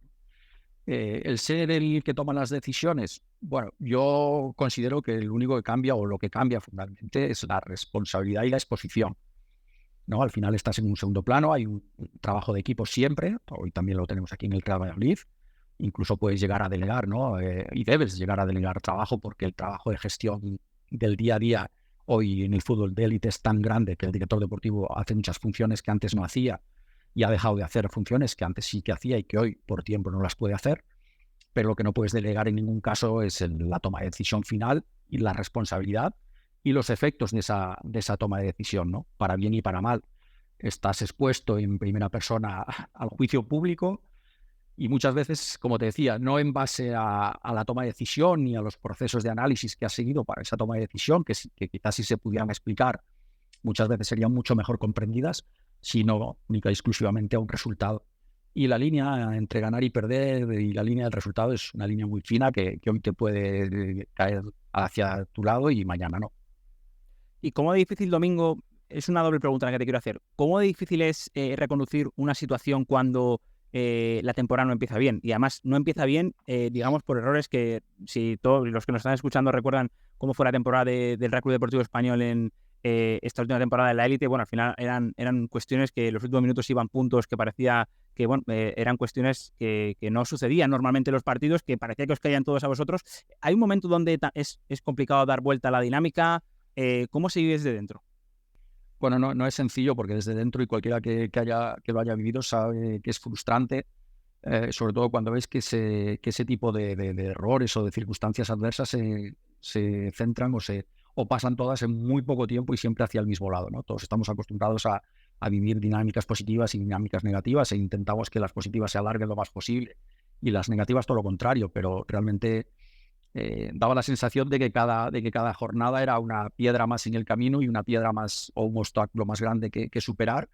El ser el que toma las decisiones, bueno, yo considero que el único que cambia, o lo que cambia fundamentalmente, es la responsabilidad y la exposición, ¿no? Al final estás en un segundo plano, hay un trabajo de equipo siempre, hoy también lo tenemos aquí en el Real Valladolid. Incluso puedes llegar a delegar, ¿no? Y debes llegar a delegar trabajo, porque el trabajo de gestión del día a día hoy en el fútbol de élite es tan grande que el director deportivo hace muchas funciones que antes no hacía, y ha dejado de hacer funciones que antes sí que hacía y que hoy por tiempo no las puede hacer. Pero lo que no puedes delegar en ningún caso es la toma de decisión final, y la responsabilidad y los efectos de esa toma de decisión, ¿no? Para bien y para mal. Estás expuesto en primera persona al juicio público, y muchas veces, como te decía, no en base a la toma de decisión ni a los procesos de análisis que has seguido para esa toma de decisión, que quizás si se pudieran explicar, muchas veces serían mucho mejor comprendidas, sino única y exclusivamente a un resultado. Y la línea entre ganar y perder, y la línea del resultado, es una línea muy fina que hoy te puede caer hacia tu lado y mañana no. ¿Y cómo de difícil, Domingo? Es una doble pregunta la que te quiero hacer. ¿Cómo de difícil es reconducir una situación cuando la temporada no empieza bien? Y además no empieza bien, digamos, por errores que, si todos los que nos están escuchando recuerdan cómo fue la temporada del Real Club Deportivo Español en esta última temporada de la élite, bueno, al final eran cuestiones que en los últimos minutos iban puntos, que parecía que, bueno, eran cuestiones que no sucedían normalmente en los partidos, que parecía que os caían todos a vosotros. Hay un momento donde es complicado dar vuelta a la dinámica. ¿Cómo se vive desde dentro? Bueno, no es sencillo, porque desde dentro, y cualquiera que lo haya vivido sabe que es frustrante, sobre todo cuando ves que ese tipo de errores o de circunstancias adversas se centran o pasan todas en muy poco tiempo y siempre hacia el mismo lado, ¿no? Todos estamos acostumbrados a vivir dinámicas positivas y dinámicas negativas, e intentamos que las positivas se alarguen lo más posible y las negativas todo lo contrario, pero realmente daba la sensación de que cada jornada era una piedra más en el camino, y una piedra más, o un obstáculo más grande que superar,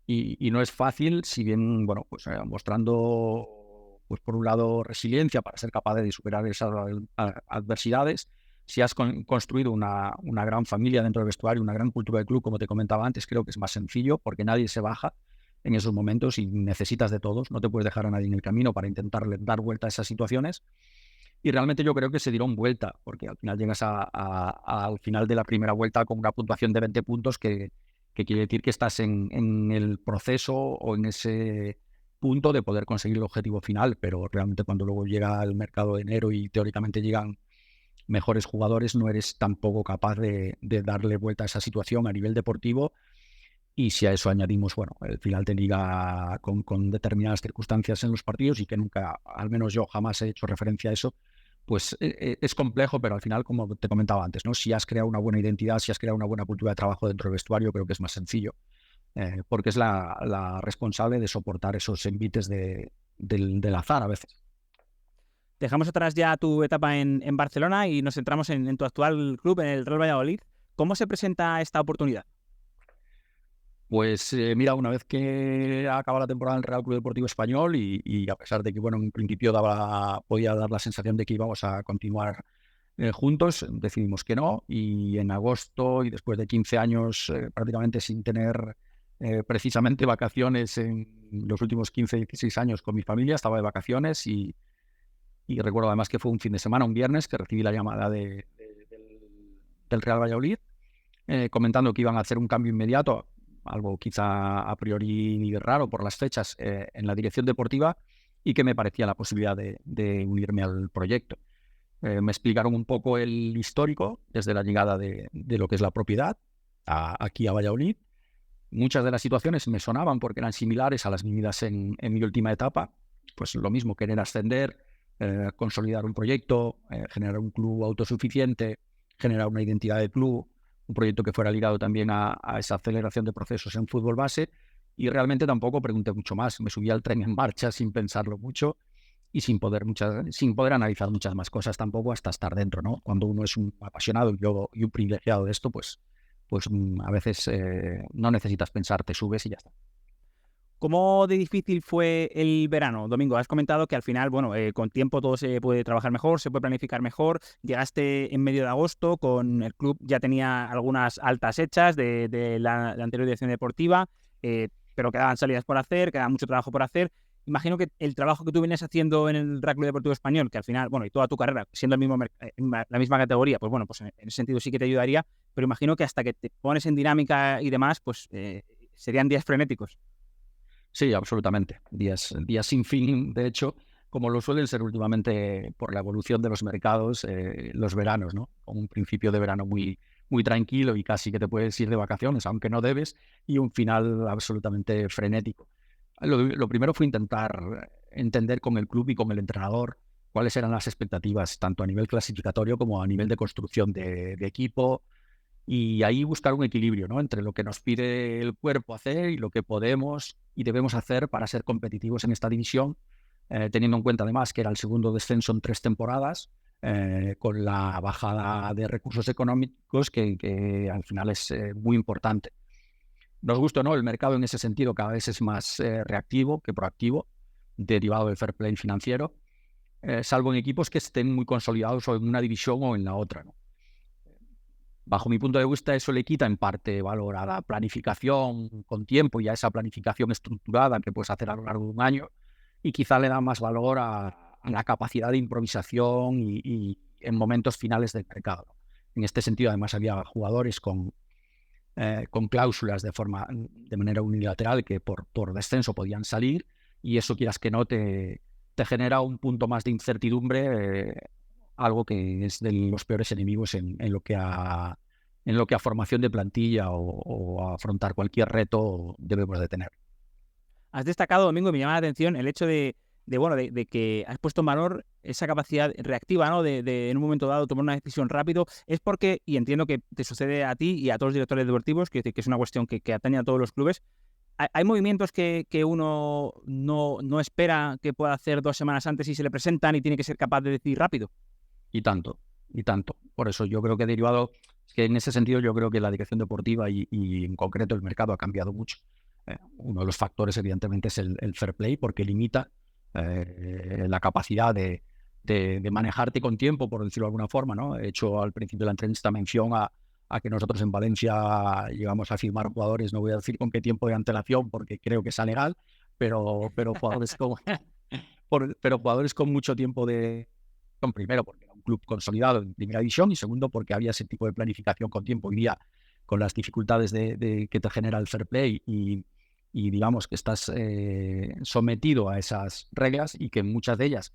y no es fácil, si bien, bueno, pues mostrando, pues por un lado, resiliencia para ser capaz de superar esas adversidades. Si has construido una gran familia dentro del vestuario, una gran cultura de club, como te comentaba antes, creo que es más sencillo, porque nadie se baja en esos momentos y necesitas de todos, no te puedes dejar a nadie en el camino para intentar dar vuelta a esas situaciones. Y realmente yo creo que se dieron vuelta, porque al final llegas al final de la primera vuelta con una puntuación de 20 puntos que quiere decir que estás en el proceso o en ese punto de poder conseguir el objetivo final, pero realmente cuando luego llega el mercado de enero y teóricamente llegan mejores jugadores, no eres tampoco capaz de darle vuelta a esa situación a nivel deportivo. Y si a eso añadimos, bueno, el final de liga con determinadas circunstancias en los partidos y que nunca, al menos yo jamás he hecho referencia a eso, pues es complejo, pero al final, como te comentaba antes, ¿no? Si has creado una buena identidad, si has creado una buena cultura de trabajo dentro del vestuario, creo que es más sencillo, porque es la responsable de soportar esos envites del azar a veces. Dejamos atrás ya tu etapa en Barcelona y nos centramos en tu actual club, en el Real Valladolid. ¿Cómo se presenta esta oportunidad? Pues mira, una vez que acaba la temporada en el Real Club Deportivo Español y a pesar de que, bueno, en principio podía dar la sensación de que íbamos a continuar juntos, decidimos que no, y en agosto, y después de 15 años prácticamente sin tener precisamente vacaciones en los últimos 15, 16 años con mi familia, estaba de vacaciones y recuerdo además que fue un fin de semana, un viernes, que recibí la llamada del Real Valladolid comentando que iban a hacer un cambio inmediato, algo quizá a priori raro por las fechas, en la dirección deportiva, y que me parecía la posibilidad de unirme al proyecto. Me explicaron un poco el histórico desde la llegada de lo que es la propiedad aquí a Valladolid. Muchas de las situaciones me sonaban porque eran similares a las vividas en mi última etapa. Pues lo mismo, querer ascender, consolidar un proyecto, generar un club autosuficiente, generar una identidad de club, un proyecto que fuera ligado también a esa aceleración de procesos en fútbol base, y realmente tampoco pregunté mucho más. Me subí al tren en marcha sin pensarlo mucho y sin poder analizar muchas más cosas tampoco hasta estar dentro, ¿no? Cuando uno es un apasionado y un privilegiado de esto, pues a veces no necesitas pensar, te subes y ya está. ¿Cómo de difícil fue el verano, Domingo? Has comentado que al final, bueno, con tiempo todo se puede trabajar mejor, se puede planificar mejor. Llegaste en medio de agosto, con el club ya tenía algunas altas hechas de la anterior dirección deportiva, pero quedaban salidas por hacer, quedaba mucho trabajo por hacer. Imagino que el trabajo que tú vienes haciendo en el Real Club Deportivo Español, que al final, bueno, y toda tu carrera, siendo la misma categoría, pues bueno, pues en ese sentido sí que te ayudaría, pero imagino que hasta que te pones en dinámica y demás, pues serían días frenéticos. Sí, absolutamente. Días sin fin, de hecho, como lo suelen ser últimamente por la evolución de los mercados, los veranos, ¿no? Con un principio de verano muy, muy tranquilo y casi que te puedes ir de vacaciones, aunque no debes, y un final absolutamente frenético. Lo primero fue intentar entender con el club y con el entrenador cuáles eran las expectativas, tanto a nivel clasificatorio como a nivel de construcción de equipo, y ahí buscar un equilibrio, ¿no? Entre lo que nos pide el cuerpo hacer y lo que podemos y debemos hacer para ser competitivos en esta división, teniendo en cuenta además que era el segundo descenso en 3 temporadas, con la bajada de recursos económicos que al final es muy importante. Nos gusta o no, el mercado en ese sentido cada vez es más reactivo que proactivo, derivado del fair play financiero, salvo en equipos que estén muy consolidados o en una división o en la otra, ¿no? Bajo mi punto de vista, eso le quita en parte valor a la planificación con tiempo y a esa planificación estructurada que puedes hacer a lo largo de un año, y quizá le da más valor a la capacidad de improvisación y en momentos finales del mercado. En este sentido, además, había jugadores con cláusulas de manera unilateral que por descenso podían salir, y eso, quieras que no, te genera un punto más de incertidumbre, algo que es de los peores enemigos en lo que a formación de plantilla o a afrontar cualquier reto debemos de tener. Has destacado, Domingo, y me llama la atención el hecho de que has puesto en valor esa capacidad reactiva, ¿no? De en un momento dado tomar una decisión rápido. Es porque, y entiendo que te sucede a ti y a todos los directores deportivos, que es una cuestión que atañe a todos los clubes. Hay movimientos que uno no espera que pueda hacer 2 semanas antes y se le presentan y tiene que ser capaz de decidir rápido. Y tanto. Por eso yo creo que en ese sentido yo creo que la dirección deportiva y en concreto el mercado ha cambiado mucho. Uno de los factores evidentemente es el fair play, porque limita la capacidad de manejarte con tiempo, por decirlo de alguna forma, ¿no? He hecho al principio de la entrevista mención a que nosotros en Valencia llegamos a firmar jugadores, no voy a decir con qué tiempo de antelación porque creo que es legal, pero jugadores con mucho tiempo de primero porque era un club consolidado en primera división y segundo porque había ese tipo de planificación con tiempo. Hoy día, con las dificultades que te genera el fair play y digamos que estás sometido a esas reglas y que muchas de ellas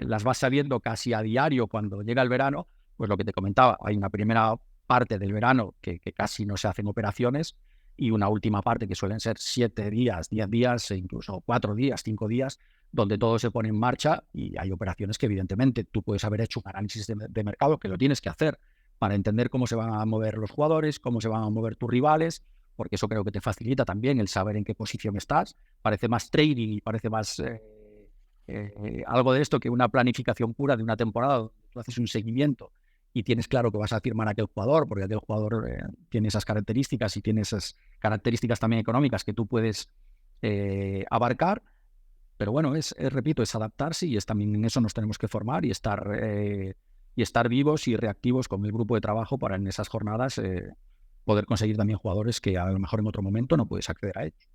las vas sabiendo casi a diario cuando llega el verano, pues lo que te comentaba, hay una primera parte del verano que casi no se hacen operaciones y una última parte que suelen ser 7 días, 10 días, e incluso 4 días, 5 días, donde todo se pone en marcha y hay operaciones que evidentemente tú puedes haber hecho un análisis de mercado, que lo tienes que hacer para entender cómo se van a mover los jugadores, cómo se van a mover tus rivales, porque eso creo que te facilita también el saber en qué posición estás. Parece más trading y parece más algo de esto que una planificación pura de una temporada donde tú haces un seguimiento y tienes claro que vas a firmar a aquel jugador, porque aquel jugador tiene esas características y tiene esas características también económicas que tú puedes abarcar. Pero bueno, repito, es adaptarse y también en eso nos tenemos que formar y estar vivos y reactivos con el grupo de trabajo para en esas jornadas poder conseguir también jugadores que a lo mejor en otro momento no puedes acceder a ellos.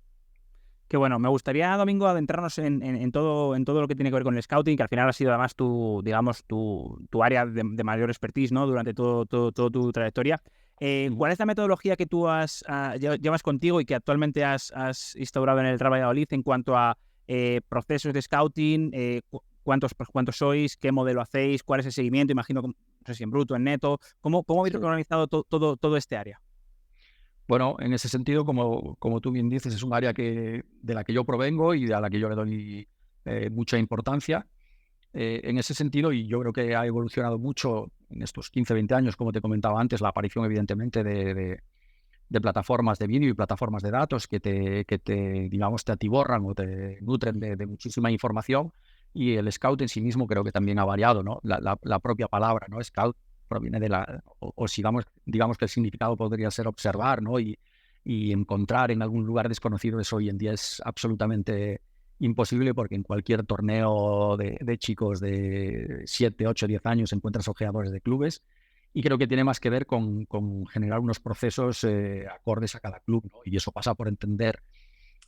Que bueno, me gustaría, Domingo, adentrarnos en todo lo que tiene que ver con el scouting, que al final ha sido además tu área de mayor expertise, ¿no? Durante todo tu trayectoria. ¿Cuál es la metodología que tú llevas contigo y que actualmente has instaurado en el Real Valladolid en cuanto a procesos de scouting? ¿Cuántos sois? ¿Qué modelo hacéis? ¿Cuál es el seguimiento? Imagino, no sé si en bruto, en neto. ¿Cómo habéis organizado todo este área? Bueno, en ese sentido, como tú bien dices, es un área de la que yo provengo y a la que yo le doy mucha importancia. En ese sentido, y yo creo que ha evolucionado mucho en estos 15, 20 años, como te comentaba antes, la aparición evidentemente de plataformas de vídeo y plataformas de datos que digamos, te atiborran o te nutren de muchísima información, y el scout en sí mismo creo que también ha variado, ¿no? La propia palabra, ¿no? Scout proviene o si digamos que el significado podría ser observar, ¿no? Y encontrar en algún lugar desconocido, eso hoy en día es absolutamente imposible, porque en cualquier torneo de chicos de 7, 8, 10 años encuentras ojeadores de clubes, y creo que tiene más que ver con generar unos procesos acordes a cada club, ¿no? Y eso pasa por entender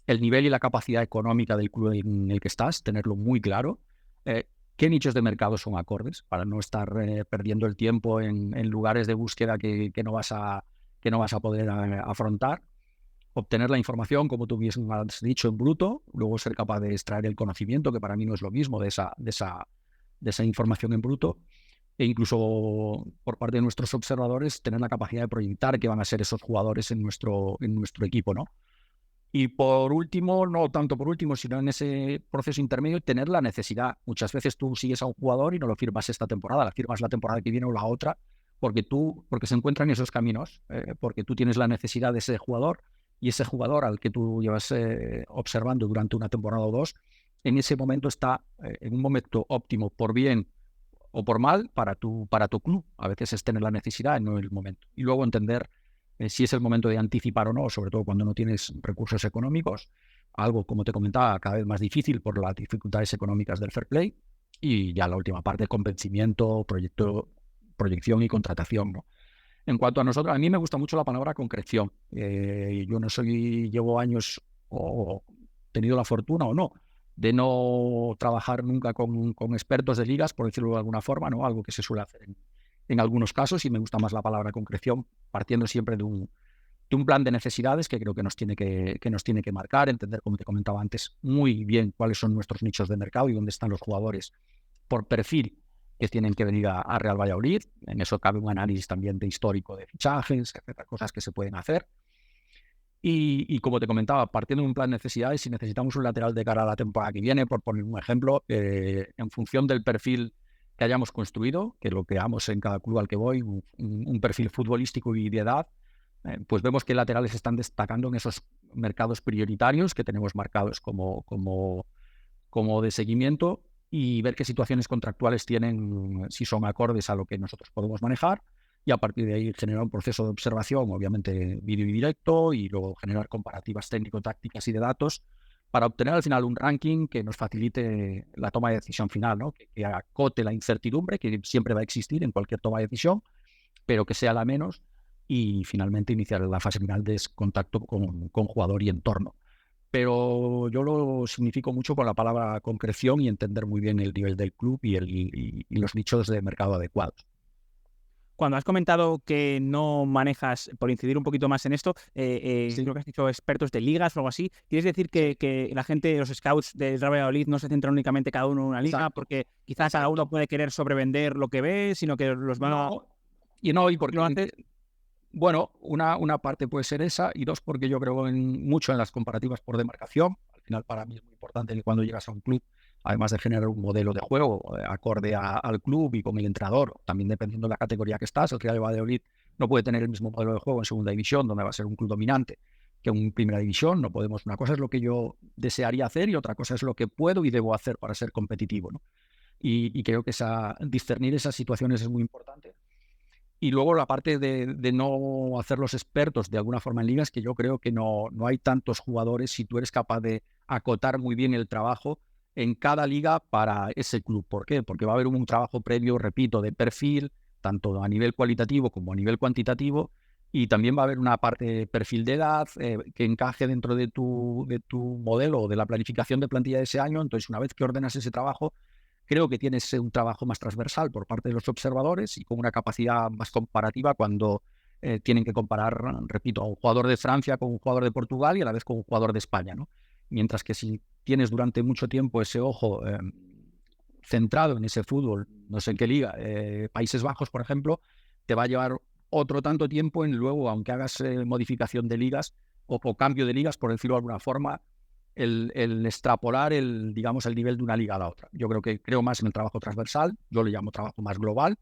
el nivel y la capacidad económica del club en el que estás, tenerlo muy claro, qué nichos de mercado son acordes, para no estar perdiendo el tiempo en lugares de búsqueda que no vas a poder afrontar, obtener la información, como tú mismo has dicho, en bruto, luego ser capaz de extraer el conocimiento, que para mí no es lo mismo, de esa información en bruto, e incluso por parte de nuestros observadores tener la capacidad de proyectar qué van a ser esos jugadores en nuestro equipo, ¿no? Y por último, no tanto por último, sino en ese proceso intermedio, tener la necesidad. Muchas veces tú sigues a un jugador y no lo firmas esta temporada, la firmas la temporada que viene o la otra, porque se encuentran esos caminos, porque tú tienes la necesidad de ese jugador, y ese jugador al que tú llevas observando durante una temporada o dos, en ese momento está en un momento óptimo, por bien o por mal, para tu club. A veces es tener la necesidad, no el momento. Y luego entender si es el momento de anticipar o no, sobre todo cuando no tienes recursos económicos, algo, como te comentaba, cada vez más difícil por las dificultades económicas del fair play. Y ya la última parte, convencimiento, proyección y contratación, ¿no? En cuanto a nosotros, a mí me gusta mucho la palabra concreción. Yo llevo años, o tenido la fortuna o no, de no trabajar nunca con expertos de ligas, por decirlo de alguna forma, ¿no? Algo que se suele hacer en algunos casos, y me gusta más la palabra concreción, partiendo siempre de un plan de necesidades que creo que nos tiene que marcar, entender, como te comentaba antes, muy bien cuáles son nuestros nichos de mercado y dónde están los jugadores por perfil que tienen que venir a Real Valladolid. En eso cabe un análisis también de histórico de fichajes, etcétera, cosas que se pueden hacer. Y como te comentaba, partiendo de un plan de necesidades, si necesitamos un lateral de cara a la temporada que viene, por poner un ejemplo, en función del perfil que hayamos construido, que lo creamos en cada club al que voy, un perfil futbolístico y de edad, pues vemos que laterales están destacando en esos mercados prioritarios que tenemos marcados como de seguimiento, y ver qué situaciones contractuales tienen, si son acordes a lo que nosotros podemos manejar, y a partir de ahí generar un proceso de observación, obviamente vídeo y directo, y luego generar comparativas técnico-tácticas y de datos para obtener al final un ranking que nos facilite la toma de decisión final, ¿no? Que acote la incertidumbre que siempre va a existir en cualquier toma de decisión, pero que sea la menos, y finalmente iniciar la fase final de contacto con jugador y entorno. pero yo lo significo mucho con la palabra concreción y entender muy bien el nivel del club y los nichos de mercado adecuados. Cuando has comentado que no manejas, por incidir un poquito más en esto, Sí. creo que has dicho expertos de ligas o algo así. ¿Quieres decir que la gente, los scouts de Real Valladolid no se centran únicamente cada uno en una liga? Exacto. Porque quizás cada uno puede querer sobrevender lo que ve, sino que los van a... Y porque, bueno, una parte puede ser esa, y dos, porque yo creo mucho en las comparativas por demarcación. Al final, para mí es muy importante que cuando llegas a un club, además de generar un modelo de juego acorde al club y con el entrenador, también dependiendo de la categoría que estás, el Real Valladolid no puede tener el mismo modelo de juego en segunda división, donde va a ser un club dominante, que en primera división. No podemos. Una cosa es lo que yo desearía hacer y otra cosa es lo que puedo y debo hacer para ser competitivo, ¿no? Y creo que discernir esas situaciones es muy importante. Y luego la parte de no hacerlos expertos de alguna forma en ligas, que yo creo que no hay tantos jugadores si tú eres capaz de acotar muy bien el trabajo en cada liga para ese club. ¿Por qué? Porque va a haber un trabajo previo, repito, de perfil, tanto a nivel cualitativo como a nivel cuantitativo, y también va a haber una parte de perfil de edad que encaje dentro de tu modelo o de la planificación de plantilla de ese año. Entonces, una vez que ordenas ese trabajo, creo que tienes un trabajo más transversal por parte de los observadores y con una capacidad más comparativa cuando tienen que comparar, repito, a un jugador de Francia con un jugador de Portugal y a la vez con un jugador de España, ¿no? Mientras que si tienes durante mucho tiempo ese ojo centrado en ese fútbol, no sé en qué liga, Países Bajos, por ejemplo, te va a llevar otro tanto tiempo en luego, aunque hagas modificación de ligas o cambio de ligas, por decirlo de alguna forma, el extrapolar digamos, el nivel de una liga a la otra. Yo creo más en el trabajo transversal, yo le llamo trabajo más global,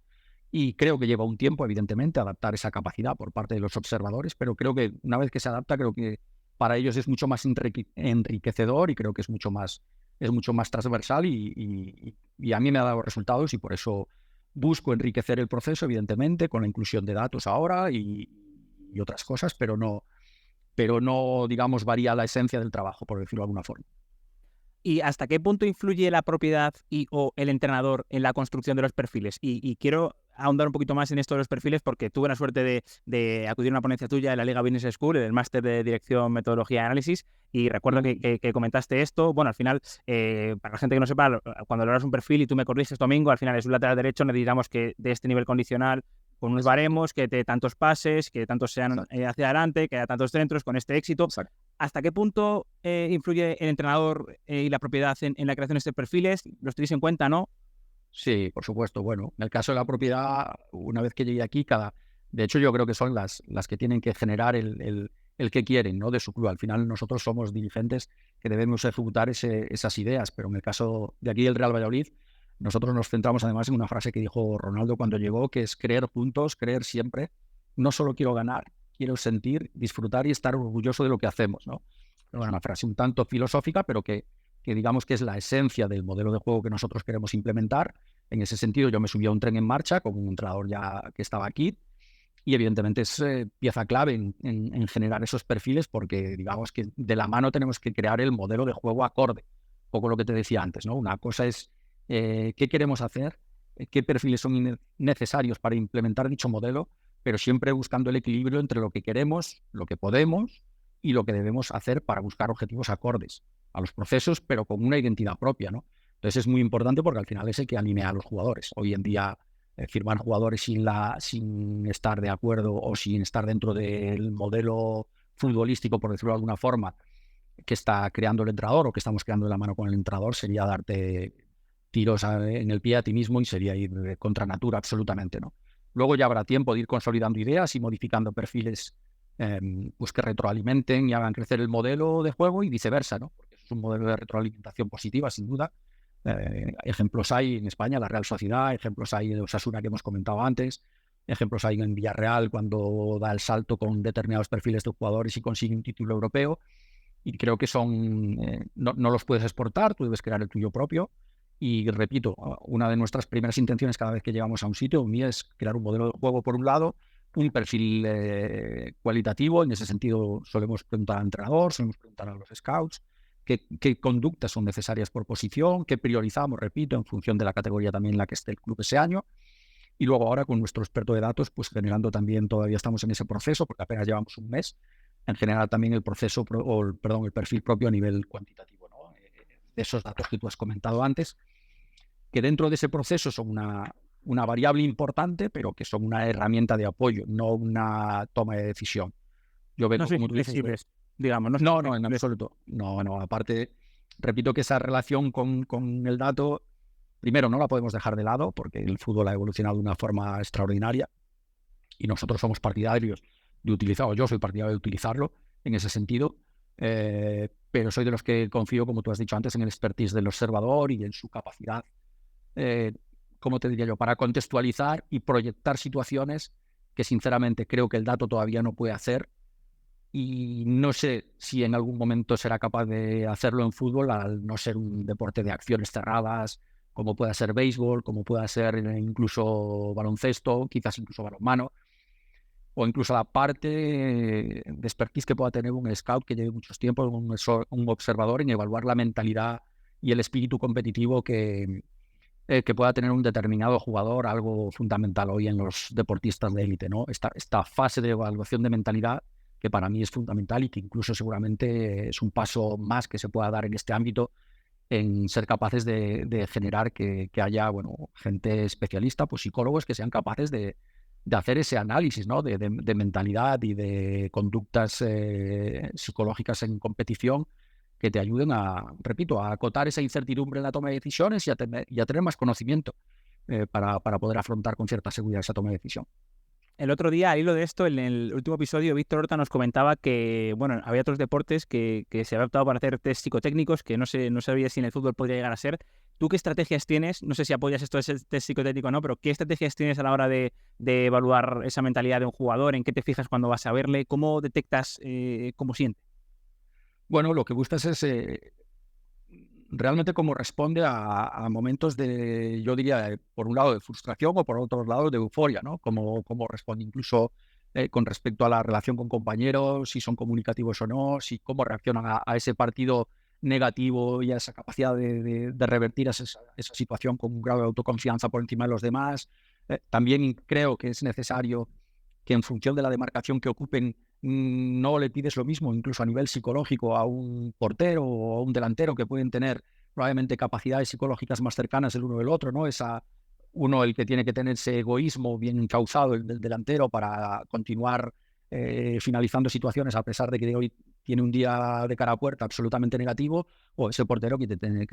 y creo que lleva un tiempo, evidentemente, adaptar esa capacidad por parte de los observadores, pero creo que una vez que se adapta, creo que para ellos es mucho más enriquecedor y creo que es mucho más transversal y a mí me ha dado resultados y por eso busco enriquecer el proceso, evidentemente, con la inclusión de datos ahora y otras cosas, pero no, digamos, varía la esencia del trabajo, por decirlo de alguna forma. ¿Y hasta qué punto influye la propiedad o el entrenador en la construcción de los perfiles? Y quiero ahondar un poquito más en esto de los perfiles porque tuve la suerte de acudir a una ponencia tuya en la Liga Business School, en el máster de Dirección, Metodología y Análisis, y recuerdo que comentaste esto. Bueno, al final, para la gente que no sepa, cuando logras un perfil y tú me corriges, Domingo, al final es un lateral derecho, necesitamos que de este nivel condicional con unos baremos, que te tantos pases, que tantos sean hacia adelante, que haya tantos centros, con este éxito. Exacto. ¿Hasta qué punto influye el entrenador y la propiedad en la creación de estos perfiles? ¿Los tenéis en cuenta, no? Sí, por supuesto. Bueno, en el caso de la propiedad, una vez que llegue aquí, de hecho yo creo que son las que tienen que generar el que quieren, ¿no? De su club. Al final nosotros somos dirigentes que debemos ejecutar esas ideas, pero en el caso de aquí del Real Valladolid, nosotros nos centramos además en una frase que dijo Ronaldo cuando llegó, que es creer juntos, creer siempre. No solo quiero ganar, quiero sentir, disfrutar y estar orgulloso de lo que hacemos, ¿no? Bueno, una frase un tanto filosófica, pero que digamos que es la esencia del modelo de juego que nosotros queremos implementar. En ese sentido, yo me subí a un tren en marcha con un entrenador ya que estaba aquí y evidentemente es pieza clave en generar esos perfiles porque digamos que de la mano tenemos que crear el modelo de juego acorde. Un poco lo que te decía antes, ¿no? Una cosa es qué queremos hacer, qué perfiles son necesarios para implementar dicho modelo, pero siempre buscando el equilibrio entre lo que queremos, lo que podemos y lo que debemos hacer para buscar objetivos acordes a los procesos, pero con una identidad propia, ¿no? Entonces es muy importante porque al final es el que alinea a los jugadores. Hoy en día firmar jugadores sin estar de acuerdo o sin estar dentro del modelo futbolístico, por decirlo de alguna forma, que está creando el entrenador o que estamos creando de la mano con el entrenador, sería darte tiros en el pie a ti mismo y sería ir contra natura absolutamente, ¿no? Luego ya habrá tiempo de ir consolidando ideas y modificando perfiles pues que retroalimenten y hagan crecer el modelo de juego y viceversa, ¿no? Porque es un modelo de retroalimentación positiva, sin duda. Ejemplos hay en España, la Real Sociedad, ejemplos hay en Osasuna que hemos comentado antes, ejemplos hay en Villarreal cuando da el salto con determinados perfiles de jugadores y consigue un título europeo. Y creo que no los puedes exportar, tú debes crear el tuyo propio. Y repito, una de nuestras primeras intenciones cada vez que llegamos a un sitio, es crear un modelo de juego por un lado, un perfil cualitativo. En ese sentido solemos preguntar al entrenador, solemos preguntar a los scouts qué conductas son necesarias por posición, qué priorizamos, repito, en función de la categoría también en la que esté el club ese año. Y luego ahora con nuestro experto de datos, pues generando también, todavía estamos en ese proceso porque apenas llevamos un mes, en general también el proceso, el perfil propio a nivel cuantitativo, ¿no? De esos datos que tú has comentado antes, que dentro de ese proceso son una variable importante, pero que son una herramienta de apoyo, no una toma de decisión. Yo veo, No sois como tú dices, flexibles, digamos. no, en absoluto. No, aparte, repito que esa relación con el dato, primero, no la podemos dejar de lado, porque el fútbol ha evolucionado de una forma extraordinaria y nosotros somos partidarios de utilizarlo. Yo soy partidario de utilizarlo en ese sentido, pero soy de los que confío, como tú has dicho antes, en el expertise del observador y en su capacidad, ¿cómo te diría yo?, para contextualizar y proyectar situaciones que sinceramente creo que el dato todavía no puede hacer, y no sé si en algún momento será capaz de hacerlo en fútbol, al no ser un deporte de acciones cerradas, como pueda ser béisbol, como pueda ser incluso baloncesto, quizás incluso balonmano, o incluso la parte de expertise que pueda tener un scout que lleve muchos tiempos, un observador, en evaluar la mentalidad y el espíritu competitivo que pueda tener un determinado jugador, algo fundamental hoy en los deportistas de élite, ¿no? Esta fase de evaluación de mentalidad, que para mí es fundamental y que incluso seguramente es un paso más que se pueda dar en este ámbito, en ser capaces de generar que haya, bueno, gente especialista, pues psicólogos que sean capaces de hacer ese análisis, ¿no?, de mentalidad y de conductas psicológicas en competición, que te ayuden repito, a acotar esa incertidumbre en la toma de decisiones y a tener más conocimiento para poder afrontar con cierta seguridad esa toma de decisión. El otro día, al hilo de esto, en el último episodio, Víctor Horta nos comentaba que, bueno, había otros deportes que se habían optado para hacer test psicotécnicos, que no sabía si en el fútbol podría llegar a ser. ¿Tú qué estrategias tienes? No sé si apoyas esto de ese test psicotécnico o no, pero ¿qué estrategias tienes a la hora de evaluar esa mentalidad de un jugador? ¿En qué te fijas cuando vas a verle? ¿Cómo detectas cómo siente? Bueno, lo que buscas es realmente cómo responde a momentos de, yo diría, por un lado de frustración o por otro lado de euforia, ¿no? Cómo responde incluso con respecto a la relación con compañeros, si son comunicativos o no, si cómo reaccionan a ese partido negativo y a esa capacidad de revertir esa situación con un grado de autoconfianza por encima de los demás. También creo que es necesario que en función de la demarcación que ocupen no le pides lo mismo, incluso a nivel psicológico, a un portero o a un delantero, que pueden tener probablemente capacidades psicológicas más cercanas el uno del otro, ¿no? Uno el que tiene que tener ese egoísmo bien encauzado, el del delantero, para continuar finalizando situaciones a pesar de que hoy tiene un día de cara a puerta absolutamente negativo, o ese portero que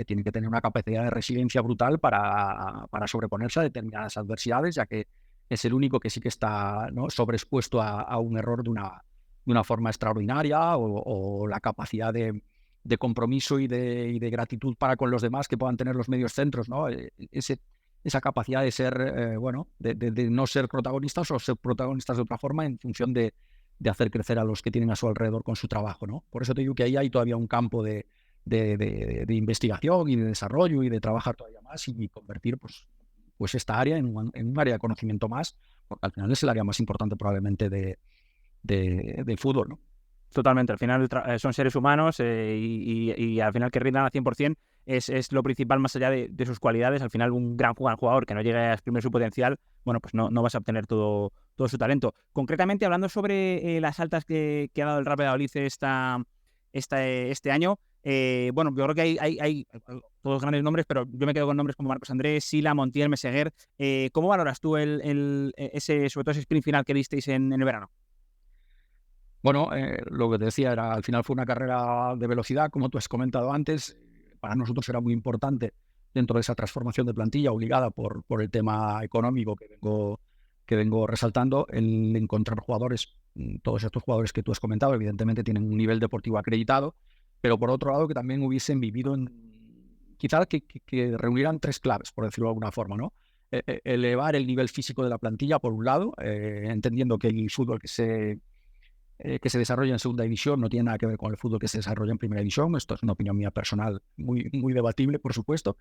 tiene que tener una capacidad de resiliencia brutal para sobreponerse a determinadas adversidades, ya que es el único que sí que está, ¿no?, sobreexpuesto a un error de una forma extraordinaria, o la capacidad de compromiso y de gratitud para con los demás que puedan tener los medios centros, ¿no? Esa capacidad de ser, de no ser protagonistas o ser protagonistas de otra forma en función de hacer crecer a los que tienen a su alrededor con su trabajo, ¿no? Por eso te digo que ahí hay todavía un campo de investigación y de desarrollo y de trabajar todavía más y convertir pues esta área en un área de conocimiento más, porque al final es el área más importante probablemente del fútbol, ¿no? Totalmente, al final son seres humanos y al final que rindan al 100% es lo principal, más allá de sus cualidades. Al final un gran jugador que no llegue a exprimir su potencial, bueno, pues no vas a obtener todo su talento. Concretamente, hablando sobre las altas que ha dado el Real Valladolid este año, bueno, yo creo que hay todos grandes nombres, pero yo me quedo con nombres como Marcos Andrés, Sila, Montiel, Meseguer. ¿Cómo valoras tú sobre todo ese sprint final que disteis en el verano? Bueno, lo que te decía al final fue una carrera de velocidad, como tú has comentado antes. Para nosotros era muy importante, dentro de esa transformación de plantilla obligada por el tema económico que vengo resaltando, el encontrar jugadores. Todos estos jugadores que tú has comentado evidentemente tienen un nivel deportivo acreditado, pero por otro lado que también hubiesen vivido quizás que reunieran tres claves, por decirlo de alguna forma, ¿no? Elevar el nivel físico de la plantilla, por un lado, entendiendo que el fútbol que se desarrolla en segunda división no tiene nada que ver con el fútbol que se desarrolla en primera división. Esto es una opinión mía personal, muy, muy debatible, por supuesto.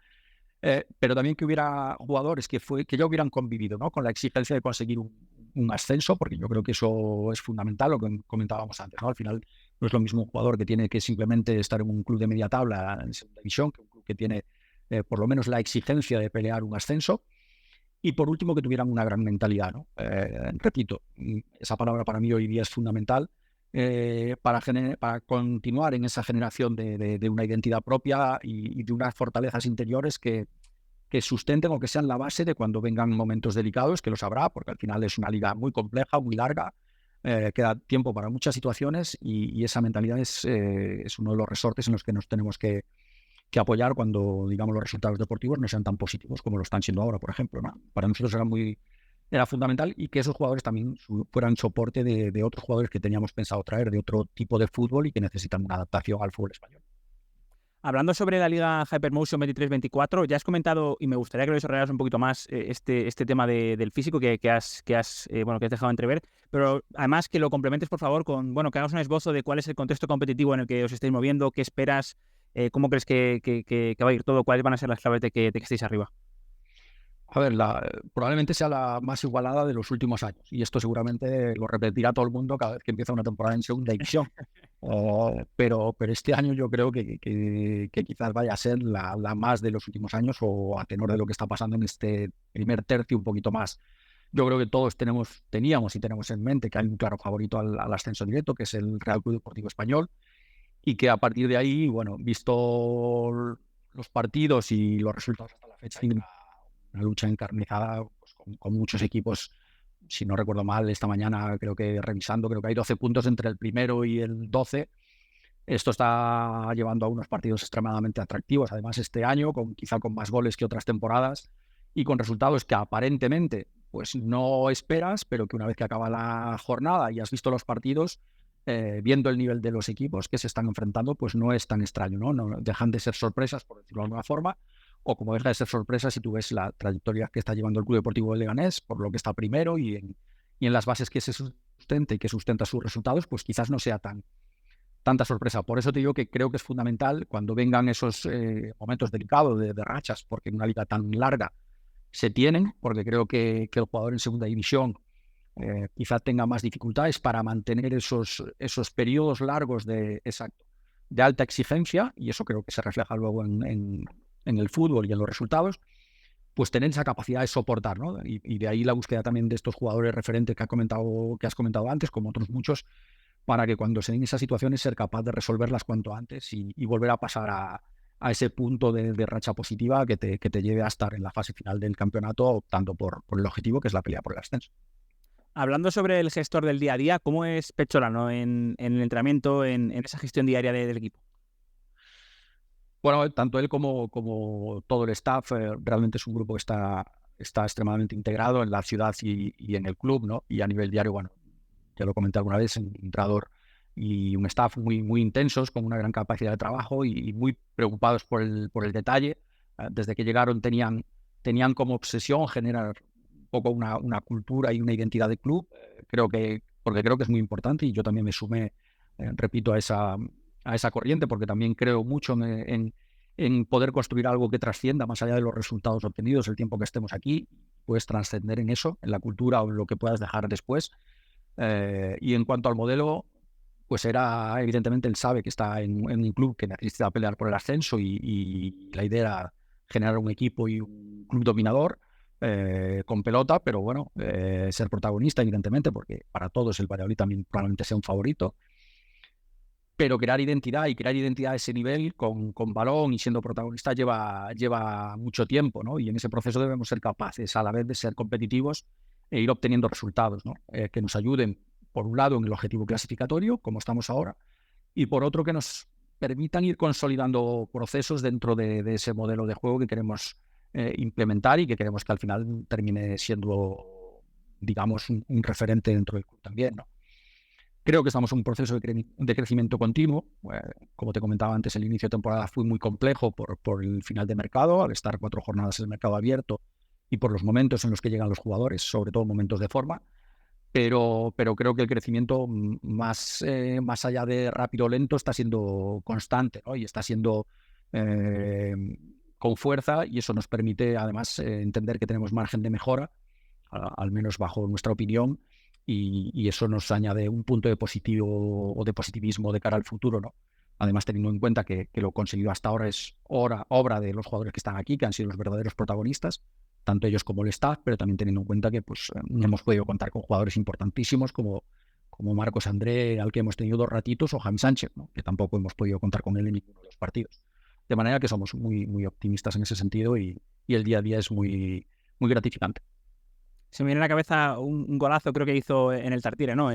Pero también que hubiera jugadores que ya hubieran convivido, ¿no?, con la exigencia de conseguir un ascenso, porque yo creo que eso es fundamental, lo que comentábamos antes, ¿no? Al final no es lo mismo un jugador que tiene que simplemente estar en un club de media tabla en segunda división que un club que tiene por lo menos la exigencia de pelear un ascenso. Y por último, que tuvieran una gran mentalidad, ¿no? Repito, esa palabra para mí hoy día es fundamental, para continuar en esa generación de una identidad propia y de unas fortalezas interiores que sustenten o que sean la base de cuando vengan momentos delicados, que los habrá, porque al final es una liga muy compleja, muy larga, queda tiempo para muchas situaciones y esa mentalidad es uno de los resortes en los que nos tenemos que apoyar cuando, digamos, los resultados deportivos no sean tan positivos como lo están siendo ahora, por ejemplo, ¿no? Para nosotros era fundamental y que esos jugadores también fueran soporte de otros jugadores que teníamos pensado traer de otro tipo de fútbol y que necesitan una adaptación al fútbol español. Hablando sobre la Liga Hypermotion 23-24, ya has comentado, y me gustaría que lo desarrollaras un poquito más, este tema del físico que has dejado entrever, pero además que lo complementes, por favor, con que hagas un esbozo de cuál es el contexto competitivo en el que os estáis moviendo, qué esperas, cómo crees que va a ir todo, cuáles van a ser las claves de que estéis arriba. A ver, probablemente sea la más igualada de los últimos años y esto seguramente lo repetirá todo el mundo cada vez que empieza una temporada en segunda división. Pero este año yo creo que quizás vaya a ser la más de los últimos años o a tenor de lo que está pasando en este primer tercio un poquito más. Yo creo que todos teníamos y tenemos en mente que hay un claro favorito al ascenso directo, que es el Real Club Deportivo Español, y que a partir de ahí, bueno, visto los partidos y los resultados hasta la fecha, hay una lucha encarnizada pues, con muchos equipos. Si no recuerdo mal, esta mañana creo que hay 12 puntos entre el primero y el 12. Esto está llevando a unos partidos extremadamente atractivos, además este año, quizá con más goles que otras temporadas y con resultados que aparentemente pues no esperas, pero que una vez que acaba la jornada y has visto los partidos, viendo el nivel de los equipos que se están enfrentando, pues no es tan extraño, ¿no? No dejan de ser sorpresas, por decirlo de alguna forma, o como deja de ser sorpresa si tú ves la trayectoria que está llevando el Club Deportivo de Leganés, por lo que está primero y en las bases que se sustenta y que sustenta sus resultados, pues quizás no sea tanta sorpresa. Por eso te digo que creo que es fundamental cuando vengan esos momentos delicados de rachas, porque en una liga tan larga se tienen, porque creo que el jugador en segunda división quizá tenga más dificultades para mantener esos periodos largos de alta exigencia, y eso creo que se refleja luego en el fútbol y en los resultados, pues tener esa capacidad de soportar, ¿no? Y de ahí la búsqueda también de estos jugadores referentes que has comentado antes, como otros muchos, para que cuando se den esas situaciones ser capaz de resolverlas cuanto antes y volver a pasar a ese punto de racha positiva que te lleve a estar en la fase final del campeonato optando por el objetivo, que es la pelea por el ascenso. Hablando sobre el gestor del día a día, ¿cómo es Pecholano en el entrenamiento, en esa gestión diaria del equipo? Bueno, tanto él como todo el staff, realmente es un grupo que está extremadamente integrado en la ciudad y en el club, ¿no? Y a nivel diario, bueno, ya lo comenté alguna vez, un entrenador y un staff muy, muy intensos, con una gran capacidad de trabajo y muy preocupados por el detalle. Desde que llegaron tenían como obsesión generar un poco una cultura y una identidad de club. Porque creo que es muy importante y yo también me sumé, repito, a esa corriente, porque también creo mucho en poder construir algo que trascienda más allá de los resultados obtenidos el tiempo que estemos aquí. Puedes trascender en eso, en la cultura o en lo que puedas dejar después. Y en cuanto al modelo, pues evidentemente él sabe que está en un club que necesita pelear por el ascenso y la idea era generar un equipo y un club dominador con pelota, pero bueno, ser protagonista evidentemente, porque para todos el Valladolid también probablemente sea un favorito, pero crear identidad a ese nivel con balón y siendo protagonista lleva mucho tiempo, ¿no? Y en ese proceso debemos ser capaces a la vez de ser competitivos e ir obteniendo resultados, ¿no? Que nos ayuden, por un lado, en el objetivo clasificatorio, como estamos ahora, y por otro, que nos permitan ir consolidando procesos dentro de ese modelo de juego que queremos implementar y que queremos que al final termine siendo, digamos, un referente dentro del club también, ¿no? Creo que estamos en un proceso de crecimiento continuo. Como te comentaba antes, el inicio de temporada fue muy complejo por el final de mercado, al estar 4 jornadas en el mercado abierto y por los momentos en los que llegan los jugadores, sobre todo momentos de forma. Pero creo que el crecimiento, más allá de rápido o lento, está siendo constante, ¿no? Y está siendo con fuerza, y eso nos permite además entender que tenemos margen de mejora, al menos bajo nuestra opinión, y eso nos añade un punto de positivismo de cara al futuro, ¿no? Además, teniendo en cuenta que lo conseguido hasta ahora es obra de los jugadores que están aquí, que han sido los verdaderos protagonistas, tanto ellos como el staff, pero también teniendo en cuenta que pues, no hemos podido contar con jugadores importantísimos como como Marcos André, al que hemos tenido 2 ratitos, o Javi Sánchez, ¿no? Que tampoco hemos podido contar con él en ninguno de los partidos. De manera que somos muy, muy optimistas en ese sentido y el día a día es muy, muy gratificante. Se me viene a la cabeza un golazo, creo que hizo en el Tartiere, ¿no?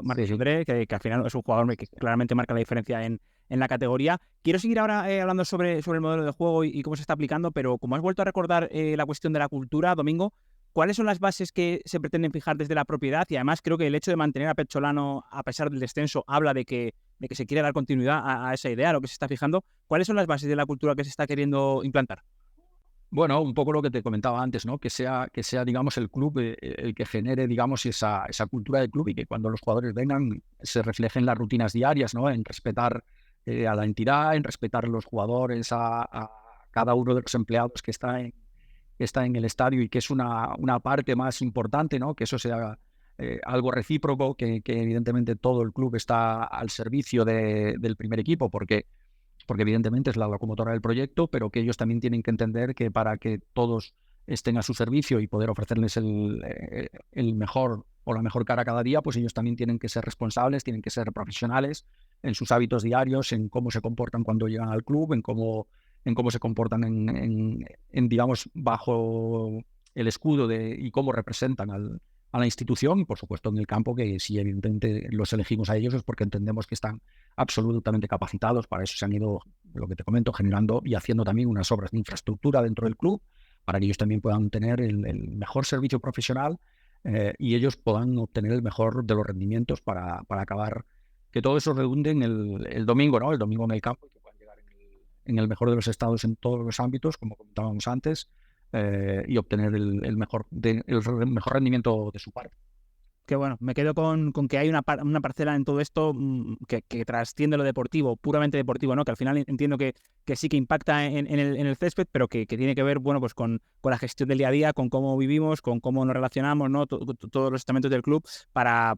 Marcos Sí. André, que al final es un jugador que claramente marca la diferencia en la categoría. Quiero seguir ahora hablando sobre el modelo de juego y cómo se está aplicando, pero como has vuelto a recordar la cuestión de la cultura, Domingo, ¿cuáles son las bases que se pretenden fijar desde la propiedad? Y además creo que el hecho de mantener a Pezzolano a pesar del descenso habla de que se quiere dar continuidad a esa idea, a lo que se está fijando. ¿Cuáles son las bases de la cultura que se está queriendo implantar? Bueno, un poco lo que te comentaba antes, ¿no? Que sea, digamos, el club el que genere, digamos, esa cultura del club y que cuando los jugadores vengan se reflejen las rutinas diarias, ¿no? En respetar a la entidad, en respetar a los jugadores, a cada uno de los empleados que está en el estadio y que es una parte más importante, ¿no? Que eso sea algo recíproco, que evidentemente todo el club está al servicio del primer equipo, porque evidentemente es la locomotora del proyecto, pero que ellos también tienen que entender que para que todos estén a su servicio y poder ofrecerles el mejor o la mejor cara cada día, pues ellos también tienen que ser responsables, tienen que ser profesionales en sus hábitos diarios, en cómo se comportan cuando llegan al club, en cómo se comportan digamos, bajo el escudo y cómo representan a la institución y, por supuesto, en el campo, que si evidentemente los elegimos a ellos es porque entendemos que están absolutamente capacitados. Para eso se han ido, lo que te comento, generando y haciendo también unas obras de infraestructura dentro del club para que ellos también puedan tener el mejor servicio profesional y ellos puedan obtener el mejor de los rendimientos para acabar, que todo eso redunde en el domingo, ¿no? El domingo en el campo, y que puedan llegar en el mejor de los estados en todos los ámbitos, como comentábamos antes, y obtener el mejor rendimiento de su parte. Que bueno, me quedo con que hay una parcela en todo esto que trasciende lo deportivo, puramente deportivo, ¿no? Que al final entiendo que sí que impacta en el césped, pero que tiene que ver, bueno, pues con la gestión del día a día, con cómo vivimos, con cómo nos relacionamos, ¿no? Todos los estamentos del club para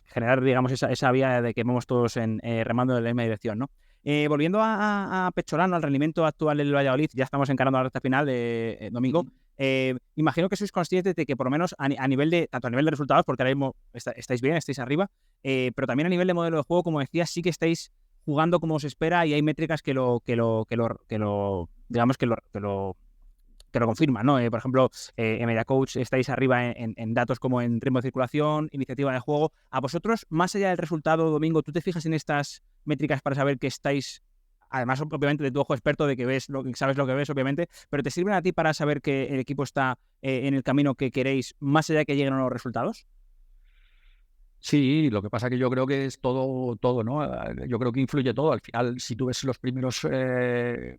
generar, digamos, esa vía de que vamos todos remando en la misma dirección, ¿no? Volviendo a Pezzolano, al rendimiento actual del Valladolid, ya estamos encarando la recta final de Domingo. Imagino que sois conscientes de que por lo menos a nivel de, tanto a nivel de resultados, porque ahora mismo estáis bien, estáis arriba, pero también a nivel de modelo de juego, como decías, sí que estáis jugando como se espera y hay métricas que lo confirman, ¿no? Por ejemplo, en MediaCoach estáis arriba en datos como en ritmo de circulación, iniciativa de juego. A vosotros, más allá del resultado, Domingo, ¿tú te fijas en estas métricas para saber que estáis, además obviamente de tu ojo experto, de que sabes lo que ves, obviamente, pero te sirven a ti para saber que el equipo está en el camino que queréis, más allá de que lleguen a los resultados? Sí, lo que pasa que yo creo que es todo, ¿no? Yo creo que influye todo. Al final, si tú ves los primeros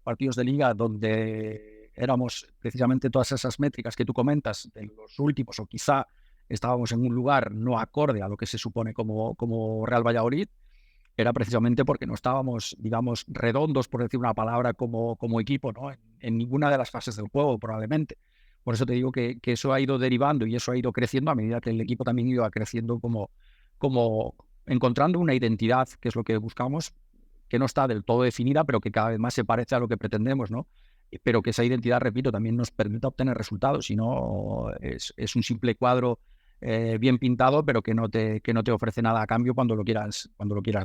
partidos de liga donde éramos precisamente todas esas métricas que tú comentas, de los últimos, o quizá estábamos en un lugar no acorde a lo que se supone como Real Valladolid, era precisamente porque no estábamos, digamos, redondos, por decir una palabra, como equipo, ¿no? En ninguna de las fases del juego, probablemente. Por eso te digo que eso ha ido derivando y eso ha ido creciendo a medida que el equipo también iba creciendo como encontrando una identidad, que es lo que buscamos, que no está del todo definida, pero que cada vez más se parece a lo que pretendemos, ¿no? Pero que esa identidad, repito, también nos permita obtener resultados, si no es un simple cuadro bien pintado, pero que no te ofrece nada a cambio cuando lo quieras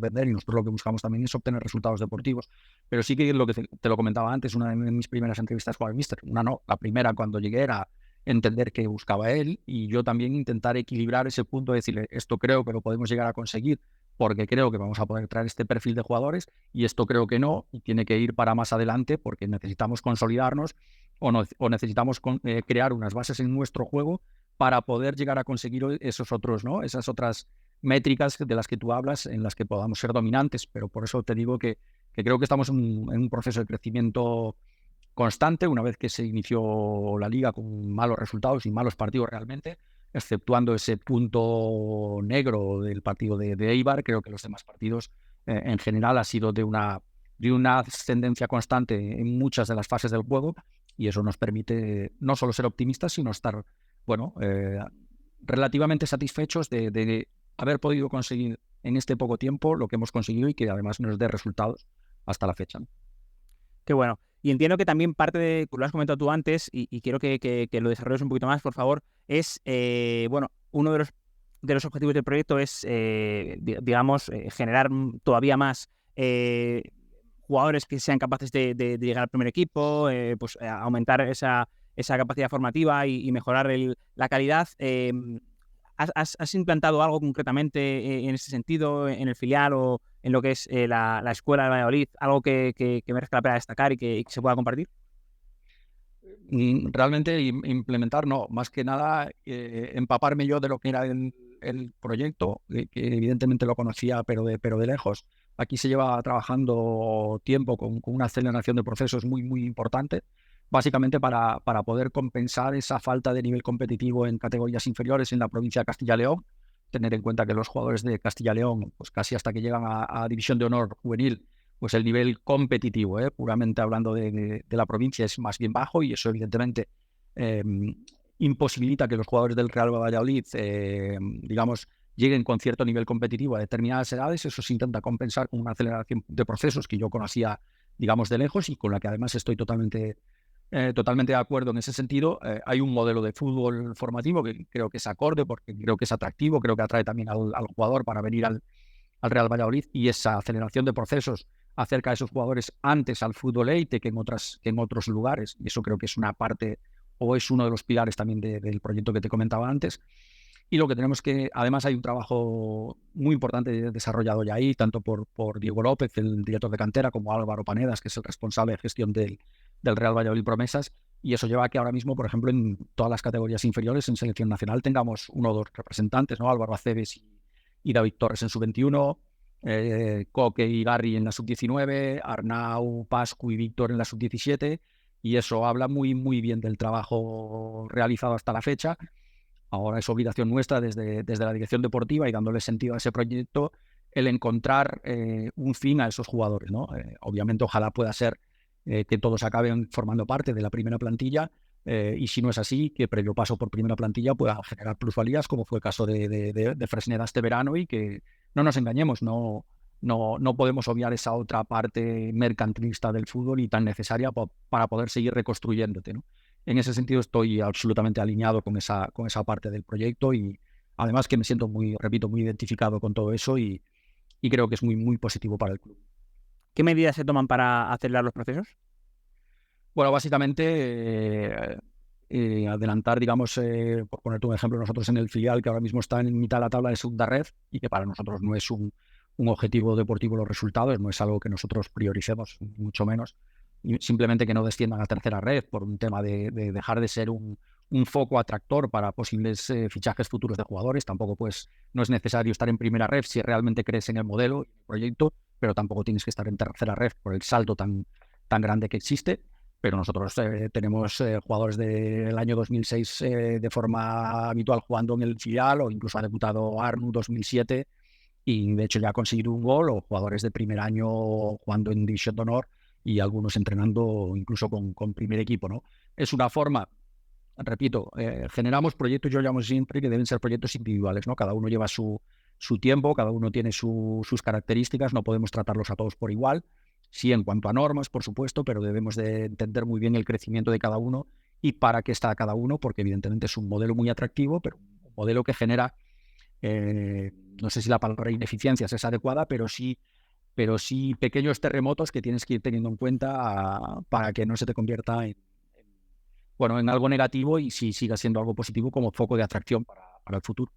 vender, y nosotros lo que buscamos también es obtener resultados deportivos. Pero sí que lo que te lo comentaba antes, una de mis primeras entrevistas con el míster, la primera cuando llegué era entender qué buscaba él y yo también intentar equilibrar ese punto de decirle, esto creo que lo podemos llegar a conseguir porque creo que vamos a poder traer este perfil de jugadores y esto creo que no, y tiene que ir para más adelante porque necesitamos consolidarnos o necesitamos crear unas bases en nuestro juego para poder llegar a conseguir esos otros, ¿no? Esas otras métricas de las que tú hablas en las que podamos ser dominantes, pero por eso te digo que creo que estamos en un proceso de crecimiento constante una vez que se inició la liga con malos resultados y malos partidos realmente, exceptuando ese punto negro del partido de Eibar. Creo que los demás partidos en general ha sido de una ascendencia constante en muchas de las fases del juego y eso nos permite no solo ser optimistas, sino estar, bueno, relativamente satisfechos de haber podido conseguir en este poco tiempo lo que hemos conseguido y que además nos dé resultados hasta la fecha, ¿no? Qué bueno. Y entiendo que también parte de, lo has comentado tú antes, y quiero que lo desarrolles un poquito más, por favor, es, bueno, uno de los de los objetivos del proyecto es, digamos, generar todavía más jugadores que sean capaces de llegar al primer equipo, pues aumentar esa capacidad formativa y mejorar la calidad. ¿Has implantado algo concretamente en ese sentido, en el filial o en lo que es la escuela de Valladolid? ¿Algo que merezca la pena destacar y que se pueda compartir? Realmente implementar no, más que nada empaparme yo de lo que era el proyecto, que evidentemente lo conocía pero de lejos. Aquí se lleva trabajando tiempo con una aceleración de procesos muy importante, básicamente para poder compensar esa falta de nivel competitivo en categorías inferiores en la provincia de Castilla y León. Tener en cuenta que los jugadores de Castilla y León, pues casi hasta que llegan a División de Honor juvenil, pues el nivel competitivo, puramente hablando de la provincia, es más bien bajo, y eso evidentemente imposibilita que los jugadores del Real Valladolid, digamos, lleguen con cierto nivel competitivo a determinadas edades. Eso se intenta compensar con una aceleración de procesos que yo conocía, digamos, de lejos, y con la que además estoy totalmente de acuerdo en ese sentido. Hay un modelo de fútbol formativo que creo que es acorde, porque creo que es atractivo, creo que atrae también al jugador para venir al Real Valladolid, y esa aceleración de procesos acerca de esos jugadores antes al fútbol élite que en otros lugares, y eso creo que es una parte o es uno de los pilares también del proyecto que te comentaba antes. Y lo que tenemos que, además hay un trabajo muy importante desarrollado ya ahí, tanto por Diego López, el director de cantera, como Álvaro Panedas, que es el responsable de gestión del Real Valladolid Promesas, y eso lleva a que ahora mismo, por ejemplo, en todas las categorías inferiores en selección nacional tengamos uno o dos representantes, ¿no? Álvaro Aceves y David Torres en sub-21, Coque y Garry en la sub-19, Arnau, Pascu y Víctor en la sub-17, y eso habla muy bien del trabajo realizado hasta la fecha. Ahora es obligación nuestra desde la dirección deportiva y dándole sentido a ese proyecto el encontrar un fin a esos jugadores, ¿no? Obviamente ojalá pueda ser que todos acaben formando parte de la primera plantilla, y si no es así, que previo paso por primera plantilla pueda generar plusvalías, como fue el caso de Fresneda este verano, y que no nos engañemos, no podemos obviar esa otra parte mercantilista del fútbol y tan necesaria para poder seguir reconstruyéndote, ¿no? En ese sentido estoy absolutamente alineado con esa parte del proyecto, y además que me siento muy identificado con todo eso, y creo que es muy positivo para el club. ¿Qué medidas se toman para acelerar los procesos? Bueno, básicamente adelantar, digamos, por ponerte un ejemplo, nosotros en el filial, que ahora mismo está en mitad de la tabla de segunda red, y que para nosotros no es un objetivo deportivo los resultados, no es algo que nosotros prioricemos, mucho menos, y simplemente que no desciendan a tercera red por un tema de dejar de ser un foco atractor para posibles fichajes futuros de jugadores. Tampoco, pues, no es necesario estar en primera red si realmente crees en el modelo y en el proyecto, pero tampoco tienes que estar en tercera red por el salto tan grande que existe. Pero nosotros tenemos jugadores del año 2006 de forma habitual jugando en el filial, o incluso ha debutado Arnu 2007 y de hecho ya ha conseguido un gol, o jugadores de primer año jugando en División de Honor y algunos entrenando incluso con primer equipo, ¿no? Es una forma, repito, generamos proyectos, yo llamo siempre que deben ser proyectos individuales, ¿no? Cada uno lleva su tiempo, cada uno tiene sus características, no podemos tratarlos a todos por igual. Sí, en cuanto a normas, por supuesto, pero debemos de entender muy bien el crecimiento de cada uno y para qué está cada uno, porque evidentemente es un modelo muy atractivo, pero un modelo que genera, no sé si la palabra ineficiencias es adecuada, pero sí pequeños terremotos que tienes que ir teniendo en cuenta para que no se te convierta en algo negativo, y sí siga siendo algo positivo como foco de atracción para el futuro.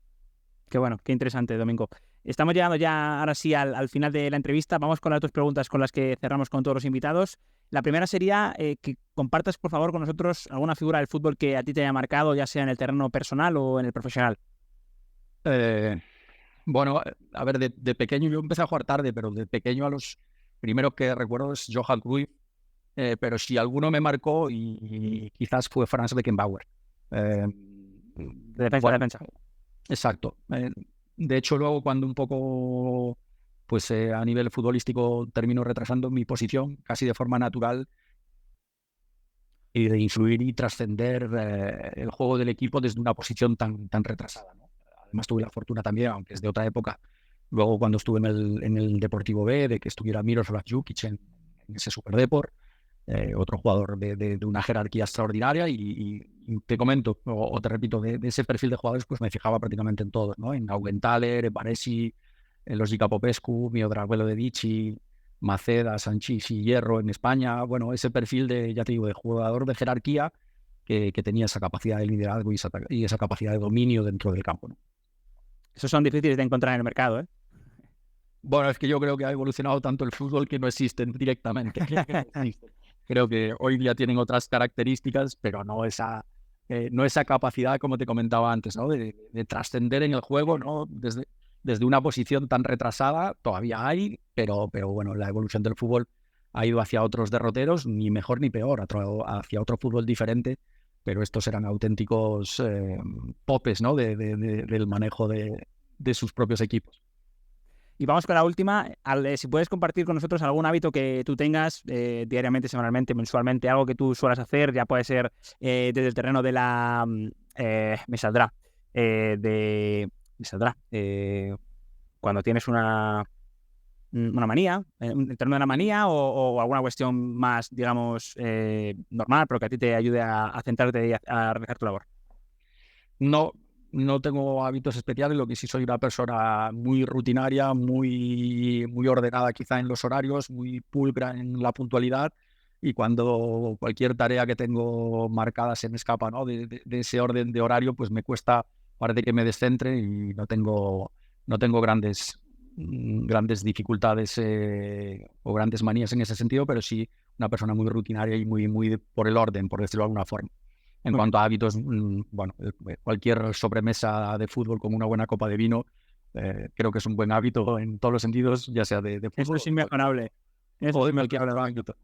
Qué bueno, qué interesante, Domingo. Estamos llegando ya ahora sí al final de la entrevista. Vamos con las dos preguntas con las que cerramos con todos los invitados. La primera sería que compartas, por favor, con nosotros alguna figura del fútbol que a ti te haya marcado, ya sea en el terreno personal o en el profesional. Bueno, a ver, de pequeño yo empecé a jugar tarde, pero de pequeño a los primeros que recuerdo es Johan Cruyff, pero si alguno me marcó y quizás fue Franz Beckenbauer. De defensa. Exacto. De hecho, luego cuando un poco, pues a nivel futbolístico termino retrasando mi posición casi de forma natural, y de influir y trascender el juego del equipo desde una posición tan retrasada, ¿no? Además tuve la fortuna también, aunque es de otra época, luego cuando estuve en el Deportivo B, de que estuviera Miroslav Jukic en ese Superdeport, otro jugador de una jerarquía extraordinaria y te comento, o te repito, de ese perfil de jugadores pues me fijaba prácticamente en todos, ¿no? En Augenthaler, en Baresi, en los Gica Popescu, Miodraguelo de Dici, Maceda, Sanchís y Hierro en España. Bueno, ese perfil ya te digo, de jugador de jerarquía que tenía esa capacidad de liderazgo y esa capacidad de dominio dentro del campo, ¿no? Esos son difíciles de encontrar en el mercado, ¿eh? Bueno, es que yo creo que ha evolucionado tanto el fútbol que no existen directamente. Creo que hoy día tienen otras características, pero no esa capacidad, como te comentaba antes, ¿no? De trascender en el juego, ¿no? Desde una posición tan retrasada, todavía hay, pero bueno, la evolución del fútbol ha ido hacia otros derroteros, ni mejor ni peor, hacia otro fútbol diferente, pero estos eran auténticos popes, ¿no? Del manejo de sus propios equipos. Y vamos con la última. Si puedes compartir con nosotros algún hábito que tú tengas diariamente, semanalmente, mensualmente, algo que tú suelas hacer, ya puede ser desde el terreno de la... me saldrá. Cuando tienes una manía, el terreno de la manía o alguna cuestión más, digamos, normal, pero que a ti te ayude a centrarte y a realizar tu labor. No tengo hábitos especiales, lo que sí soy una persona muy rutinaria, muy ordenada quizá en los horarios, muy pulcra en la puntualidad, y cuando cualquier tarea que tengo marcada se me escapa, ¿no? de ese orden de horario, pues me cuesta, parece que me descentre y no tengo grandes dificultades o grandes manías en ese sentido, pero sí una persona muy rutinaria y muy por el orden, por decirlo de alguna forma. En cuanto a hábitos, bueno, cualquier sobremesa de fútbol como una buena copa de vino, creo que es un buen hábito en todos los sentidos, ya sea de fútbol. Eso es inmejorable. O de cualquier otro hábito.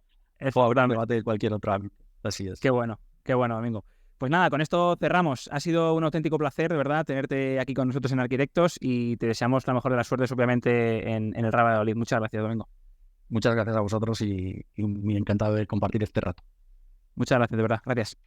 O habrá debate de cualquier otro hábito. Así es. Qué bueno, Domingo. Pues nada, con esto cerramos. Ha sido un auténtico placer, de verdad, tenerte aquí con nosotros en Arquitectos y te deseamos la mejor de las suertes, obviamente, en el Real Valladolid. Muchas gracias, Domingo. Muchas gracias a vosotros y muy encantado de compartir este rato. Muchas gracias, de verdad. Gracias.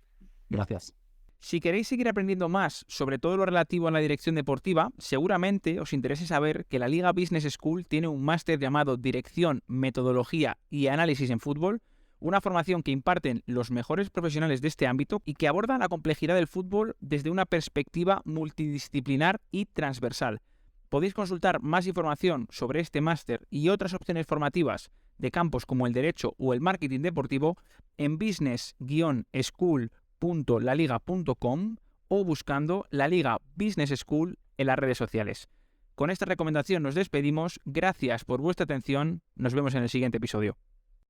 Gracias. Si queréis seguir aprendiendo más sobre todo lo relativo a la dirección deportiva, seguramente os interese saber que la Liga Business School tiene un máster llamado Dirección, Metodología y Análisis en Fútbol, una formación que imparten los mejores profesionales de este ámbito y que aborda la complejidad del fútbol desde una perspectiva multidisciplinar y transversal. Podéis consultar más información sobre este máster y otras opciones formativas de campos como el derecho o el marketing deportivo en business-school.laliga.com o buscando la Liga Business School en las redes sociales. Con esta recomendación nos despedimos. Gracias por vuestra atención. Nos vemos en el siguiente episodio.